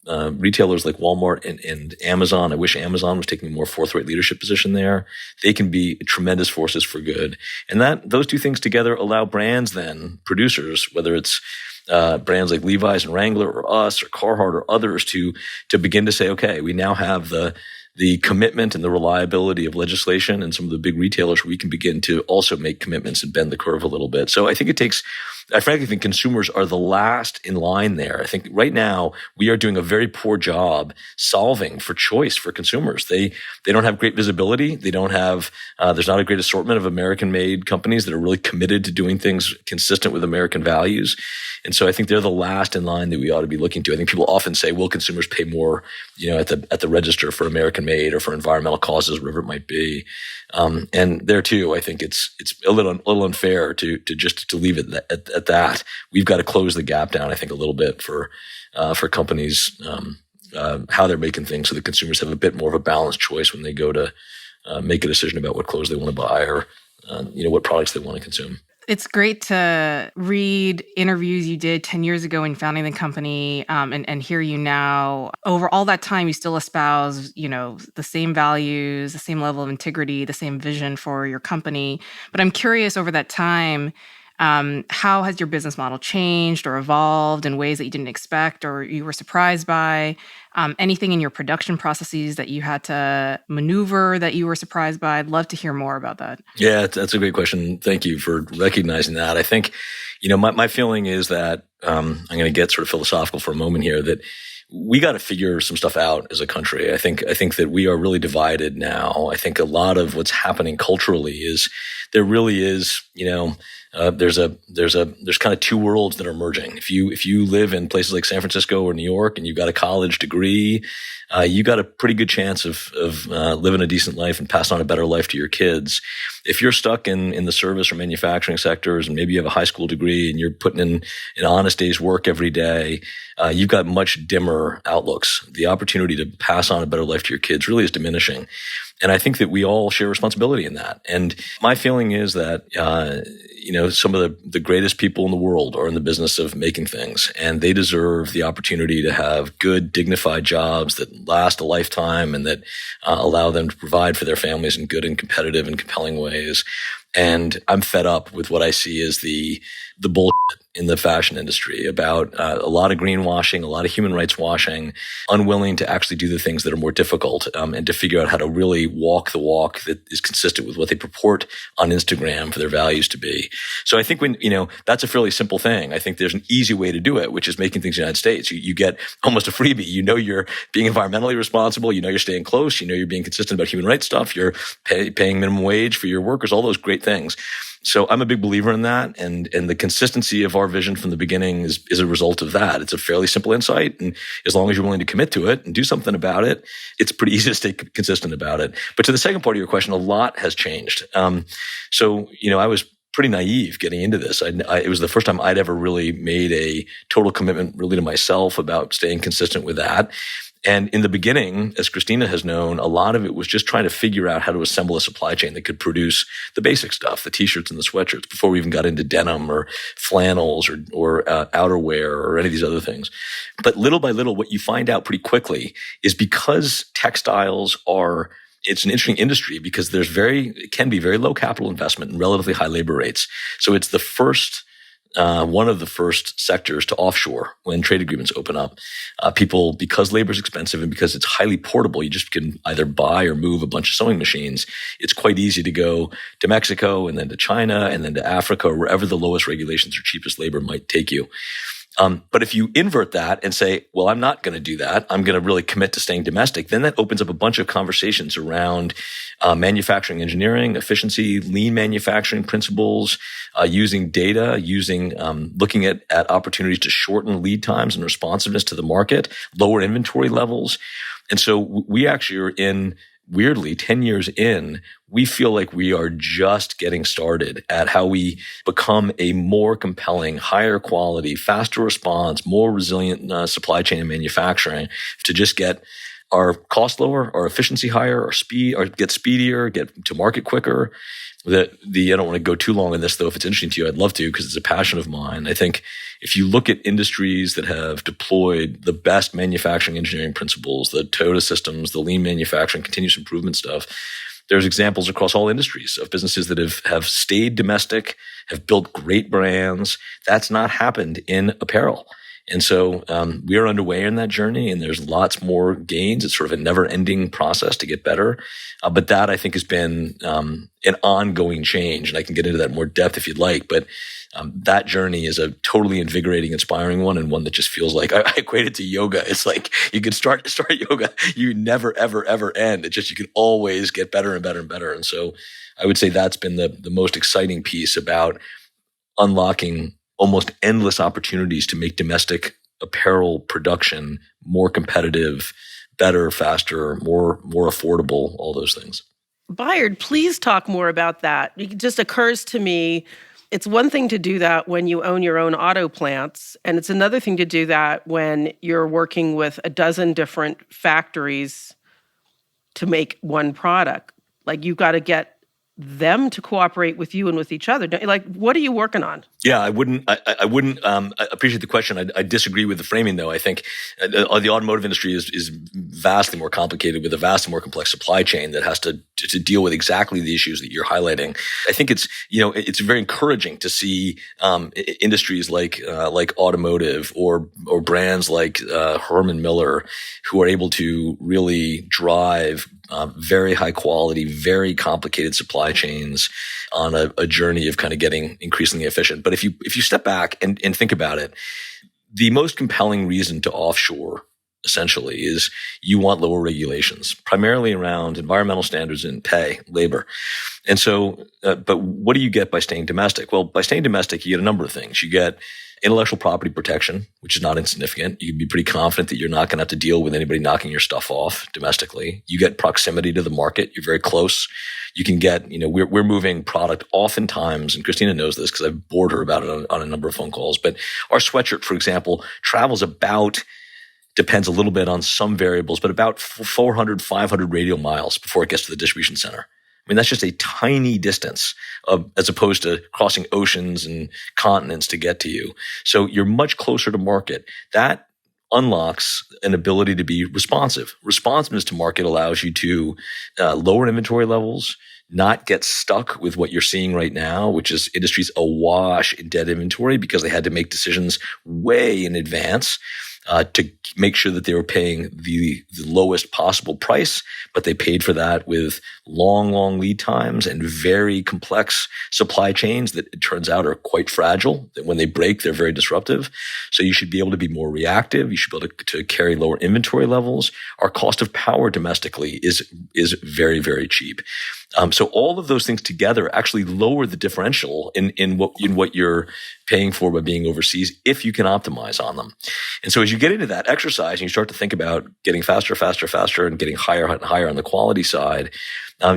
retailers like Walmart and Amazon, I wish Amazon was taking a more forthright leadership position there. They can be tremendous forces for good. And those two things together allow brands then, producers, whether it's brands like Levi's and Wrangler or us or Carhartt or others to begin to say, okay, we now have the commitment and the reliability of legislation and some of the big retailers where we can begin to also make commitments and bend the curve a little bit. So I think it takes I frankly think consumers are the last in line there. I think right now we are doing a very poor job solving for choice for consumers. They don't have great visibility. They don't have, there's not a great assortment of American-made companies that are really committed to doing things consistent with American values. And so I think they're the last in line that we ought to be looking to. I think people often say, will consumers pay more, at the register for American-made or for environmental causes, whatever it might be. And there too, I think it's a little unfair to leave it at that. We've got to close the gap down, I think, a little bit for companies, how they're making things so that consumers have a bit more of a balanced choice when they go to make a decision about what clothes they want to buy or what products they want to consume. It's great to read interviews you did 10 years ago when founding the company and hear you now. Over all that time, you still espouse, the same values, the same level of integrity, the same vision for your company. But I'm curious, over that time, how has your business model changed or evolved in ways that you didn't expect or you were surprised by? Anything in your production processes that you had to maneuver that you were surprised by? I'd love to hear more about that. Yeah, that's a great question. Thank you for recognizing that. I think, my feeling is that I'm going to get sort of philosophical for a moment here, that we got to figure some stuff out as a country. I think that we are really divided now. I think a lot of what's happening culturally is there really is, there's kind of two worlds that are merging. If you live in places like San Francisco or New York and you've got a college degree, you got a pretty good chance of living a decent life and passing on a better life to your kids. If you're stuck in the service or manufacturing sectors and maybe you have a high school degree and you're putting in an honest day's work every day, you've got much dimmer outlooks. The opportunity to pass on a better life to your kids really is diminishing. And I think that we all share responsibility in that. And my feeling is that, some of the greatest people in the world are in the business of making things, and they deserve the opportunity to have good, dignified jobs that last a lifetime and that allow them to provide for their families in good and competitive and compelling ways. And I'm fed up with what I see as the bullshit in the fashion industry about a lot of greenwashing, a lot of human rights washing, unwilling to actually do the things that are more difficult and to figure out how to really walk the walk that is consistent with what they purport on Instagram for their values to be. So I think that's a fairly simple thing. I think there's an easy way to do it, which is making things in the United States. You get almost a freebie. You're being environmentally responsible. You're staying close. You're being consistent about human rights stuff. You're paying minimum wage for your workers, all those great things. So I'm a big believer in that. And the consistency of our vision from the beginning is a result of that. It's a fairly simple insight. And as long as you're willing to commit to it and do something about it, it's pretty easy to stay consistent about it. But to the second part of your question, a lot has changed. So I was pretty naive getting into this. It was the first time I'd ever really made a total commitment really to myself about staying consistent with that. And in the beginning, as Christina has known, a lot of it was just trying to figure out how to assemble a supply chain that could produce the basic stuff, the t-shirts and the sweatshirts, before we even got into denim or flannels or outerwear or any of these other things. But little by little, what you find out pretty quickly is because textiles it's an interesting industry because it can be very low capital investment and relatively high labor rates. So it's one of the first sectors to offshore when trade agreements open up. People, because labor is expensive and because it's highly portable, you just can either buy or move a bunch of sewing machines. It's quite easy to go to Mexico and then to China and then to Africa or wherever the lowest regulations or cheapest labor might take you. But if you invert that and say, well, I'm not going to do that, I'm going to really commit to staying domestic, then that opens up a bunch of conversations around manufacturing engineering, efficiency, lean manufacturing principles, using data, looking at opportunities to shorten lead times and responsiveness to the market, lower inventory levels. And so we actually are weirdly, 10 years in, we feel like we are just getting started at how we become a more compelling, higher quality, faster response, more resilient supply chain and manufacturing to just get our cost lower, our efficiency higher, our speed, or get speedier, get to market quicker. I don't want to go too long on this, though. If it's interesting to you, I'd love to, because it's a passion of mine. I think if you look at industries that have deployed the best manufacturing engineering principles, the Toyota systems, the lean manufacturing, continuous improvement stuff, there's examples across all industries of businesses that have stayed domestic, have built great brands. That's not happened in apparel. And so we are underway in that journey, and there's lots more gains. It's sort of a never-ending process to get better. But that, I think, has been an ongoing change. And I can get into that in more depth if you'd like. But that journey is a totally invigorating, inspiring one, and one that just feels like I equate it to yoga. It's like you could start yoga, you never, ever, ever end. It's just you can always get better and better and better. And so I would say that's been the most exciting piece about unlocking almost endless opportunities to make domestic apparel production more competitive, better, faster, more affordable, all those things. Bayard, please talk more about that. It just occurs to me, it's one thing to do that when you own your own auto plants, and it's another thing to do that when you're working with a dozen different factories to make one product. Like, you've got to get them to cooperate with you and with each other. Like, what are you working on? Yeah, I wouldn't I appreciate the question. I disagree with the framing, though. I think the automotive industry is vastly more complicated with a vastly more complex supply chain that has to deal with exactly the issues that you're highlighting. I think it's very encouraging to see industries like automotive or brands like Herman Miller, who are able to really drive very high quality, very complicated supply chains on a journey of kind of getting increasingly efficient. But if you step back and think about it, the most compelling reason to offshore essentially is you want lower regulations, primarily around environmental standards and pay, labor. And so, but what do you get by staying domestic? Well, by staying domestic, you get a number of things. You get intellectual property protection, which is not insignificant. You can be pretty confident that you're not going to have to deal with anybody knocking your stuff off domestically. You get proximity to the market. You're very close. You can get, we're moving product oftentimes, and Christina knows this because I've bored her about it on a number of phone calls, but our sweatshirt, for example, travels depends a little bit on some variables, but about 400, 500 radial miles before it gets to the distribution center. I mean, that's just a tiny distance as opposed to crossing oceans and continents to get to you. So you're much closer to market. That unlocks an ability to be responsive. Responsiveness to market allows you to lower inventory levels, not get stuck with what you're seeing right now, which is industries awash in dead inventory because they had to make decisions way in advance to make sure that they were paying the lowest possible price, but they paid for that with long lead times and very complex supply chains that it turns out are quite fragile. That when they break, they're very disruptive. So you should be able to be more reactive. You should be able to carry lower inventory levels. Our cost of power domestically is very, very cheap. So all of those things together actually lower the differential in what you're paying for by being overseas if you can optimize on them. And so as you get into that exercise and you start to think about getting faster and getting higher and higher on the quality side,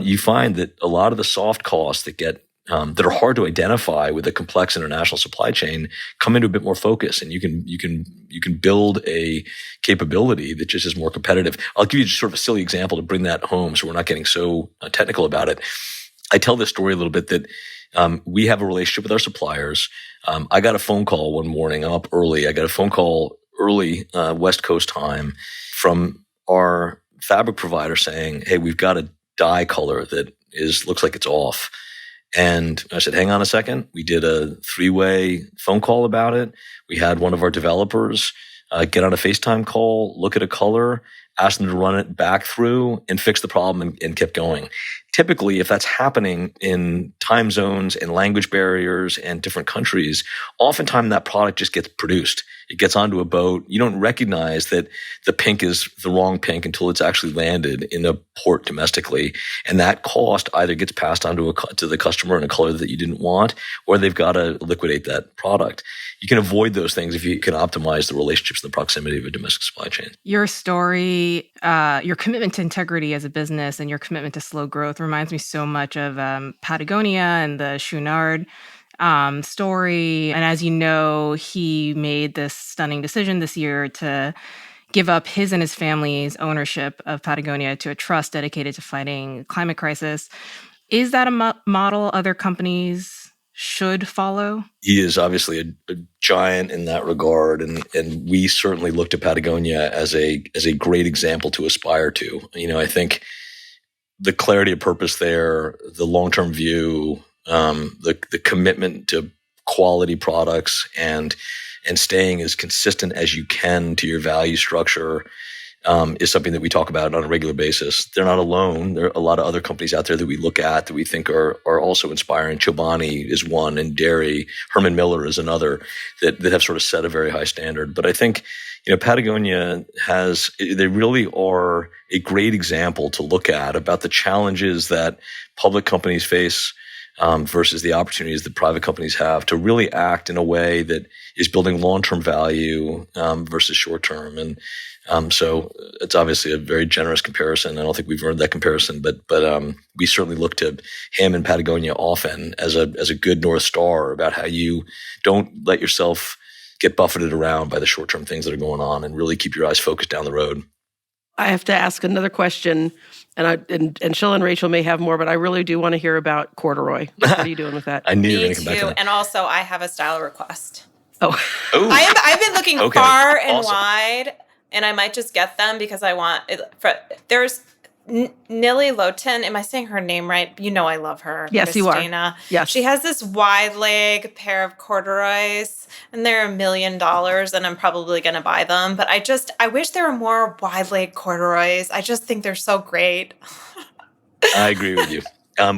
you find that a lot of the soft costs that are hard to identify with a complex international supply chain come into a bit more focus, and you can build a capability that just is more competitive. I'll give you just sort of a silly example to bring that home so we're not getting so technical about it. I tell this story a little bit that we have a relationship with our suppliers. I got a phone call one morning. I'm up early. I got a phone call early West Coast time from our fabric provider saying, "Hey, we've got a dye color that looks like it's off." And I said, "Hang on a second." We did a 3-way phone call about it. We had one of our developers get on a FaceTime call, look at a color, ask them to run it back through and fix the problem and kept going. Typically, if that's happening in time zones and language barriers and different countries, oftentimes that product just gets produced. It gets onto a boat. You don't recognize that the pink is the wrong pink until it's actually landed in a port domestically. And that cost either gets passed on to the customer in a color that you didn't want, or they've got to liquidate that product. You can avoid those things if you can optimize the relationships and the proximity of a domestic supply chain. Your story, your commitment to integrity as a business and your commitment to slow growth reminds me so much of Patagonia and the Chouinard story. And as you know, he made this stunning decision this year to give up his and his family's ownership of Patagonia to a trust dedicated to fighting climate crisis. Is that a model other companies should follow? He is obviously a giant in that regard, and we certainly look to Patagonia as a great example to aspire to. I think the clarity of purpose there, the long-term view, the commitment to quality products and and staying as consistent as you can to your value structure is something that we talk about on a regular basis. They're not alone. There are a lot of other companies out there that we look at that we think are also inspiring. Chobani is one, and Dairy. Herman Miller is another that have sort of set a very high standard. But I think, Patagonia they really are a great example to look at about the challenges that public companies face versus the opportunities that private companies have to really act in a way that is building long-term value versus short-term. And so it's obviously a very generous comparison. I don't think we've earned that comparison, but we certainly look to him and Patagonia often as a good North Star about how you don't let yourself get buffeted around by the short-term things that are going on and really keep your eyes focused down the road. I have to ask another question, and Sheila and Rachel may have more, but I really do want to hear about corduroy. What are you doing with that? I knew you were Me going to come back to too. that. And also, I have a style request. Oh, I've been looking Okay. far and Awesome. wide, and I might just get them because I want it. There's Nilly Lowton. Am I saying her name right? You know I love her. Yes, you are. Christina. yes. She has this wide leg pair of corduroys, and they're $1 million, and I'm probably going to buy them. But I wish there were more wide leg corduroys. I just think they're so great. I agree with you.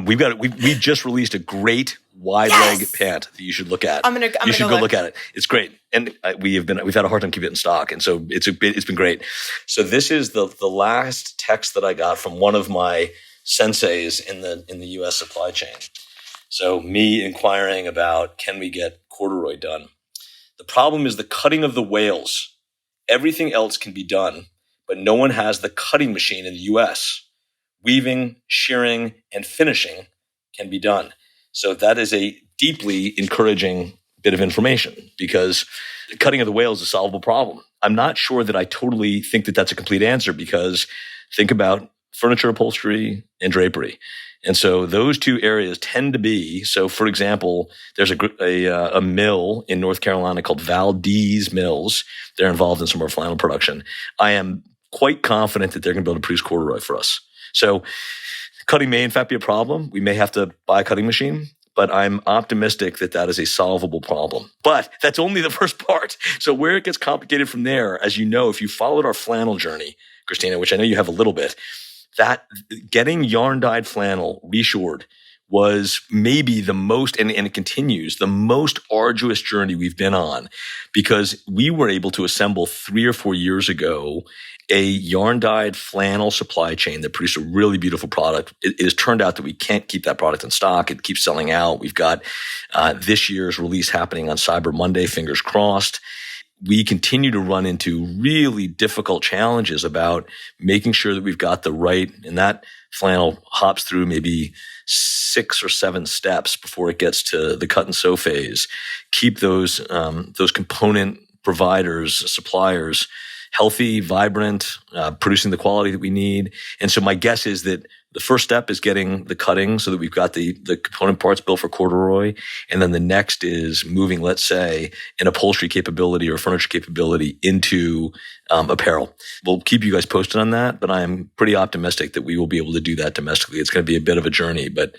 We just released a great wide leg pant that you should look at. You should go look at it. It's great, and we've had a hard time keeping it in stock, and so it's been great. So this is the last text that I got from one of my senseis in the U.S. supply chain. So me inquiring about, can we get corduroy done? The problem is the cutting of the whales. Everything else can be done, but no one has the cutting machine in the U.S. Weaving, shearing, and finishing can be done. So that is a deeply encouraging bit of information because the cutting of the whale is a solvable problem. I'm not sure that I totally think that that's a complete answer because think about furniture upholstery and drapery. And so those two areas tend to be, so for example, there's a mill in North Carolina called Valdez Mills. They're involved in some of our flannel production. I am quite confident that they're going to be able to produce corduroy for us. So cutting may in fact be a problem. We may have to buy a cutting machine, but I'm optimistic that is a solvable problem. But that's only the first part. So where it gets complicated from there, as you know, if you followed our flannel journey, Christina, which I know you have a little bit, that getting yarn-dyed flannel reshored was maybe the most, and it continues, the most arduous journey we've been on because we were able to assemble 3 or 4 years ago a yarn-dyed flannel supply chain that produced a really beautiful product. It has turned out that we can't keep that product in stock. It keeps selling out. We've got this year's release happening on Cyber Monday, fingers crossed. We continue to run into really difficult challenges about making sure that we've got the right, and that flannel hops through maybe 6 or 7 steps before it gets to the cut and sew phase. Keep those component providers, suppliers, healthy, vibrant, producing the quality that we need. And so my guess is that the first step is getting the cutting so that we've got the component parts built for corduroy. And then the next is moving, let's say, an upholstery capability or furniture capability into apparel. We'll keep you guys posted on that, but I am pretty optimistic that we will be able to do that domestically. It's going to be a bit of a journey, but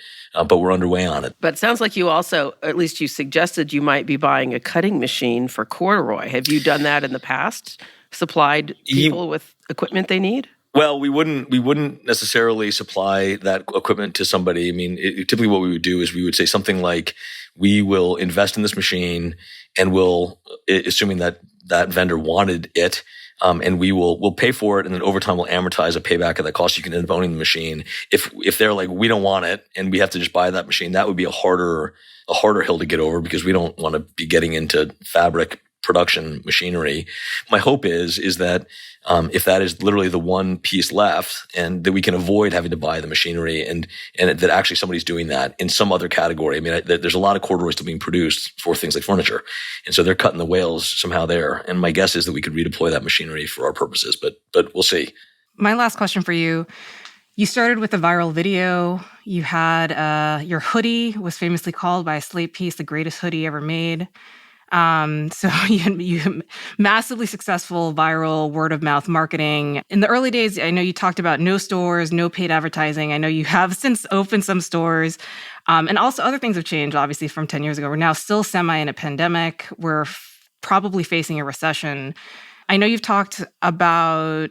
we're underway on it. But it sounds like you also, or at least you suggested you might be buying a cutting machine for corduroy. Have you done that in the past? Supplied people with equipment they need? Well, we wouldn't necessarily supply that equipment to somebody. I mean, typically what we would do is we would say something like, we will invest in this machine and we'll, assuming that vendor wanted it, and we'll pay for it, and then over time we'll amortize a payback of that cost. You can end up owning the machine. If they're like, we don't want it and we have to just buy that machine, that would be a harder hill to get over because we don't want to be getting into fabric production machinery. My hope is that if that is literally the one piece left, and that we can avoid having to buy the machinery, and that actually somebody's doing that in some other category. I mean, there's a lot of corduroy still being produced for things like furniture, and so they're cutting the whales somehow there. And my guess is that we could redeploy that machinery for our purposes, but we'll see. My last question for you. You started with a viral video. You had your hoodie was famously called by a Slate piece the greatest hoodie ever made. So you massively successful viral word of mouth marketing. In the early days, I know you talked about no stores, no paid advertising. I know you have since opened some stores. And also other things have changed, obviously, from 10 years ago. We're now still semi in a pandemic. We're probably facing a recession. I know you've talked about,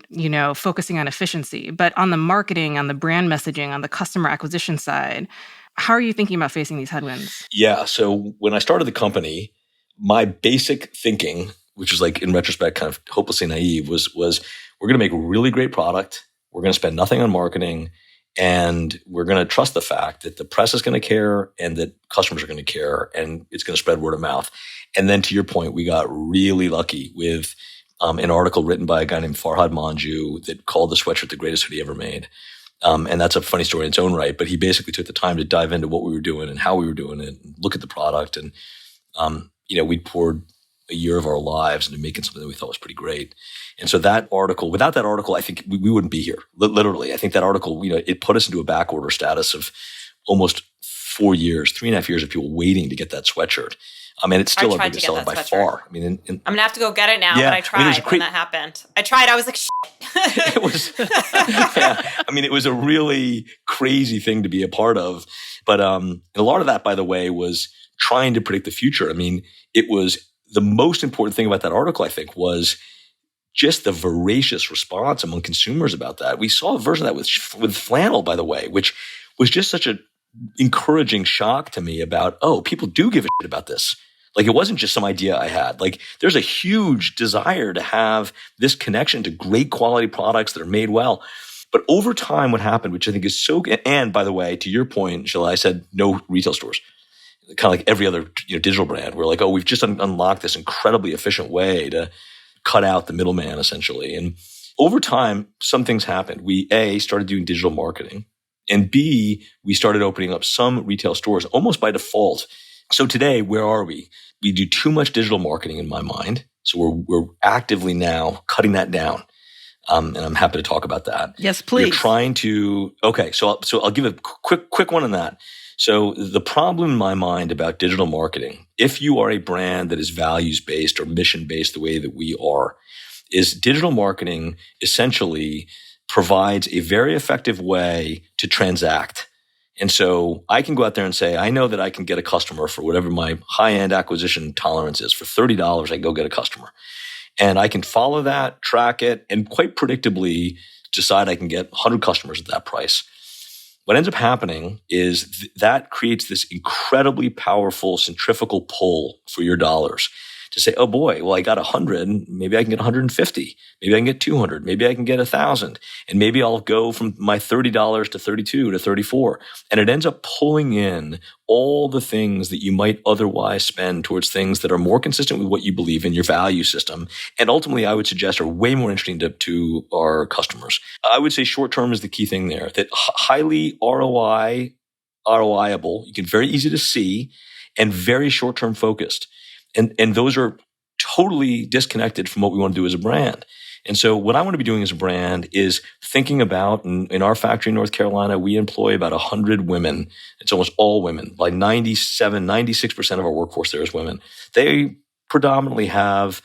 focusing on efficiency, but on the marketing, on the brand messaging, on the customer acquisition side, how are you thinking about facing these headwinds? Yeah. So when I started the company, my basic thinking, which is like in retrospect kind of hopelessly naive, was we're going to make a really great product. We're going to spend nothing on marketing, and we're going to trust the fact that the press is going to care and that customers are going to care, and it's going to spread word of mouth. And then to your point, we got really lucky with an article written by a guy named Farhad Manju that called the sweatshirt the greatest hoodie ever made. And that's a funny story in its own right, but he basically took the time to dive into what we were doing and how we were doing it, and look at the product. And, we poured a year of our lives into making something that we thought was pretty great. And so without that article, I think we wouldn't be here. Literally, I think that article, it put us into a back order status of almost 4 years, 3.5 years of people waiting to get that sweatshirt. And it's still our biggest seller by far. I'm going to have to go get it now, but I tried when that happened. I tried. I was like, shit. It was, it was a really crazy thing to be a part of. But and a lot of that, by the way, was trying to predict the future. It was the most important thing about that article, I think, was just the voracious response among consumers about that. We saw a version of that with flannel, by the way, which was just such an encouraging shock to me about, people do give a shit about this. Like, it wasn't just some idea I had. Like, there's a huge desire to have this connection to great quality products that are made well. But over time, what happened, which I think is so, and by the way, to your point, Sheila, I said no retail stores. Kind of like every other digital brand. We're like, we've just unlocked this incredibly efficient way to cut out the middleman, essentially. And over time, some things happened. We, A, started doing digital marketing, and B, we started opening up some retail stores almost by default. So today, where are we? We do too much digital marketing in my mind. So we're actively now cutting that down. And I'm happy to talk about that. Yes, please. We're trying to, so I'll give a quick one on that. So the problem in my mind about digital marketing, if you are a brand that is values-based or mission-based the way that we are, is digital marketing essentially provides a very effective way to transact. And so I can go out there and say, I know that I can get a customer for whatever my high-end acquisition tolerance is. For $30, I can go get a customer. And I can follow that, track it, and quite predictably decide I can get 100 customers at that price. What ends up happening is that creates this incredibly powerful centrifugal pull for your dollars to say, oh boy, well, I got 100, maybe I can get 150, maybe I can get 200, maybe I can get 1,000, and maybe I'll go from my $30 to 32 to 34. And it ends up pulling in all the things that you might otherwise spend towards things that are more consistent with what you believe in, your value system, and ultimately, I would suggest, are way more interesting to our customers. I would say short term is the key thing there, that highly ROIable, you can very easy to see, and very short term focused. And those are totally disconnected from what we want to do as a brand. And so what I want to be doing as a brand is thinking about, in our factory in North Carolina, we employ about 100 women. It's almost all women. Like 96% of our workforce there is women. They predominantly have,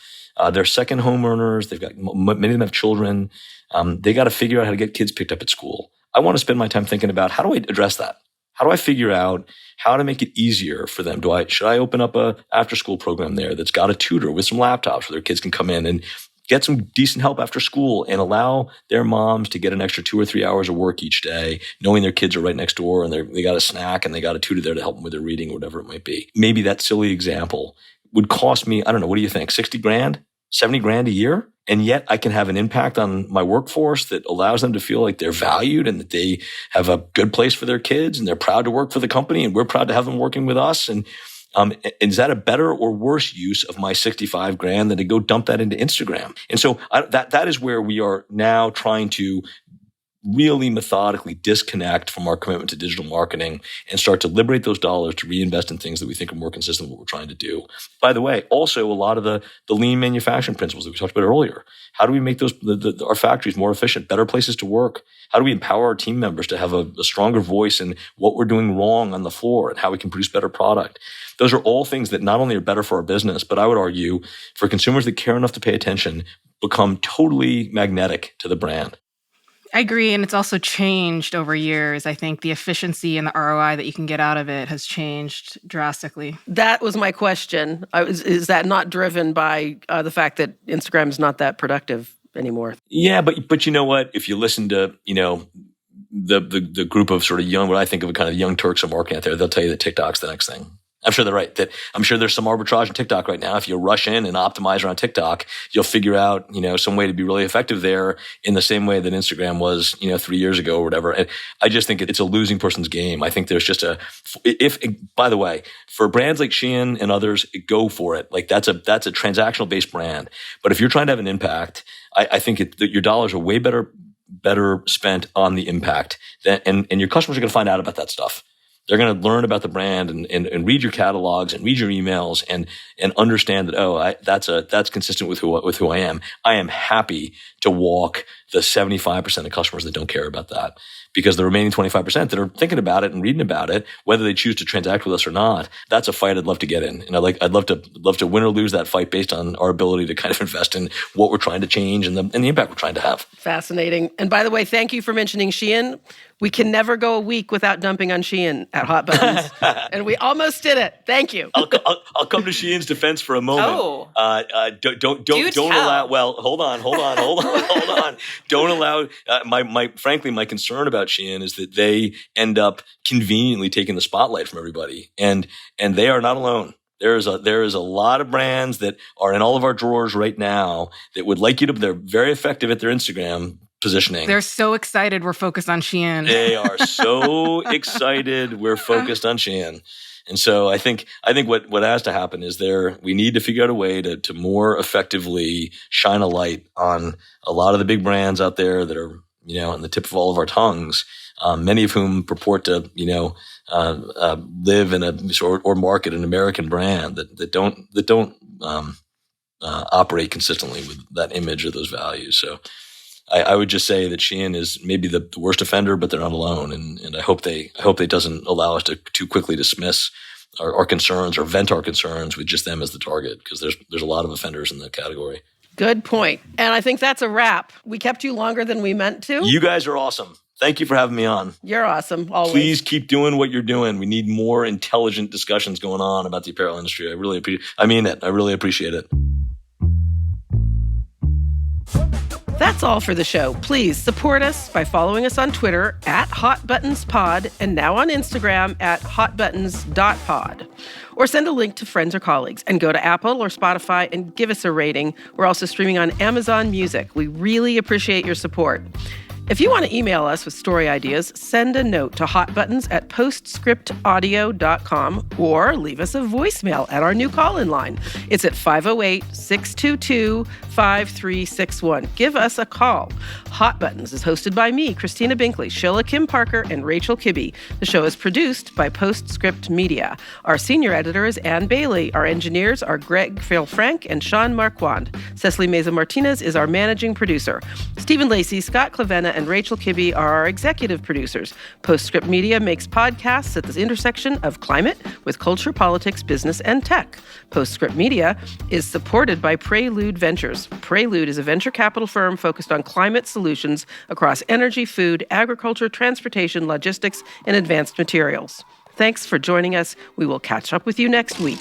they're second home earners. They've got, many of them have children. They got to figure out how to get kids picked up at school. I want to spend my time thinking about, how do I address that? How do I figure out how to make it easier for them? Should I open up a after school program there that's got a tutor with some laptops where their kids can come in and get some decent help after school and allow their moms to get an extra 2 or 3 hours of work each day, knowing their kids are right next door and they got a snack and they got a tutor there to help them with their reading or whatever it might be. Maybe that silly example would cost me, I don't know, what do you think? 60 grand, 70 grand a year? And yet I can have an impact on my workforce that allows them to feel like they're valued and that they have a good place for their kids and they're proud to work for the company and we're proud to have them working with us. And is that a better or worse use of my 65 grand than to go dump that into Instagram? And so that is where we are now trying to really methodically disconnect from our commitment to digital marketing and start to liberate those dollars to reinvest in things that we think are more consistent with what we're trying to do. By the way, also a lot of the lean manufacturing principles that we talked about earlier. How do we make those our factories more efficient, better places to work? How do we empower our team members to have a stronger voice in what we're doing wrong on the floor and how we can produce better product? Those are all things that not only are better for our business, but I would argue for consumers that care enough to pay attention, become totally magnetic to the brand. I agree. And it's also changed over years. I think the efficiency and the ROI that you can get out of it has changed drastically. That was my question. Is that not driven by the fact that Instagram is not that productive anymore? Yeah, but you know what? If you listen to, the group of sort of young, what I think of a kind of young Turks of marketing out there, they'll tell you that TikTok's the next thing. I'm sure they're right. I'm sure there's some arbitrage in TikTok right now. If you rush in and optimize around TikTok, you'll figure out, some way to be really effective there in the same way that Instagram was, 3 years ago or whatever. And I just think it's a losing person's game. I think there's just by the way, for brands like Shein and others, go for it. Like that's a transactional based brand. But if you're trying to have an impact, I think that your dollars are way better spent on the impact and your customers are going to find out about that stuff. They're going to learn about the brand and read your catalogs and read your emails and understand that, that's consistent with who I am. I am happy to walk the 75% of customers that don't care about that, because the remaining 25% that are thinking about it and reading about it, whether they choose to transact with us or not, that's a fight I'd love to get in. And I'd love to win or lose that fight based on our ability to kind of invest in what we're trying to change and the impact we're trying to have. Fascinating. And by the way, thank you for mentioning Shein. We can never go a week without dumping on Shein at Hot Buttons. And we almost did it. Thank you. I'll come to Shein's defense for a moment. Oh. Don't allow. Well, hold on. Don't allow. Frankly, my concern about Shein is that they end up conveniently taking the spotlight from everybody, and they are not alone. There is a lot of brands that are in all of our drawers right now that would like you to. They're very effective at their Instagram positioning. They're so excited we're focused on Shein. They are so excited we're focused on Shein. And so I think what has to happen is we need to figure out a way to more effectively shine a light on a lot of the big brands out there that are, on the tip of all of our tongues, many of whom purport to, live in or market an American brand that don't operate consistently with that image or those values. So I would just say that Shein is maybe the worst offender, but they're not alone. And I hope they doesn't allow us to too quickly dismiss our concerns or vent our concerns with just them as the target, because there's a lot of offenders in that category. Good point. And I think that's a wrap. We kept you longer than we meant to. You guys are awesome. Thank you for having me on. You're awesome, always. Please keep doing what you're doing. We need more intelligent discussions going on about the apparel industry. I mean it. I really appreciate it. That's all for the show. Please support us by following us on Twitter at HotButtonsPod and now on Instagram at hotbuttons.pod. Or send a link to friends or colleagues and go to Apple or Spotify and give us a rating. We're also streaming on Amazon Music. We really appreciate your support. If you want to email us with story ideas, send a note to hotbuttons@postscriptaudio.com or leave us a voicemail at our new call-in line. It's at 508-622-5361. Give us a call. Hot Buttons is hosted by me, Christina Binkley, Shola Kim Parker, and Rachel Kibbe. The show is produced by Postscript Media. Our senior editor is Ann Bailey. Our engineers are Greg Phil-Frank and Sean Marquand. Cecily Meza-Martinez is our managing producer. Stephen Lacey, Scott Clavenna, and Rachel Kibbe are our executive producers. Postscript Media makes podcasts at the intersection of climate with culture, politics, business, and tech. Postscript Media is supported by Prelude Ventures. Prelude is a venture capital firm focused on climate solutions across energy, food, agriculture, transportation, logistics, and advanced materials. Thanks for joining us. We will catch up with you next week.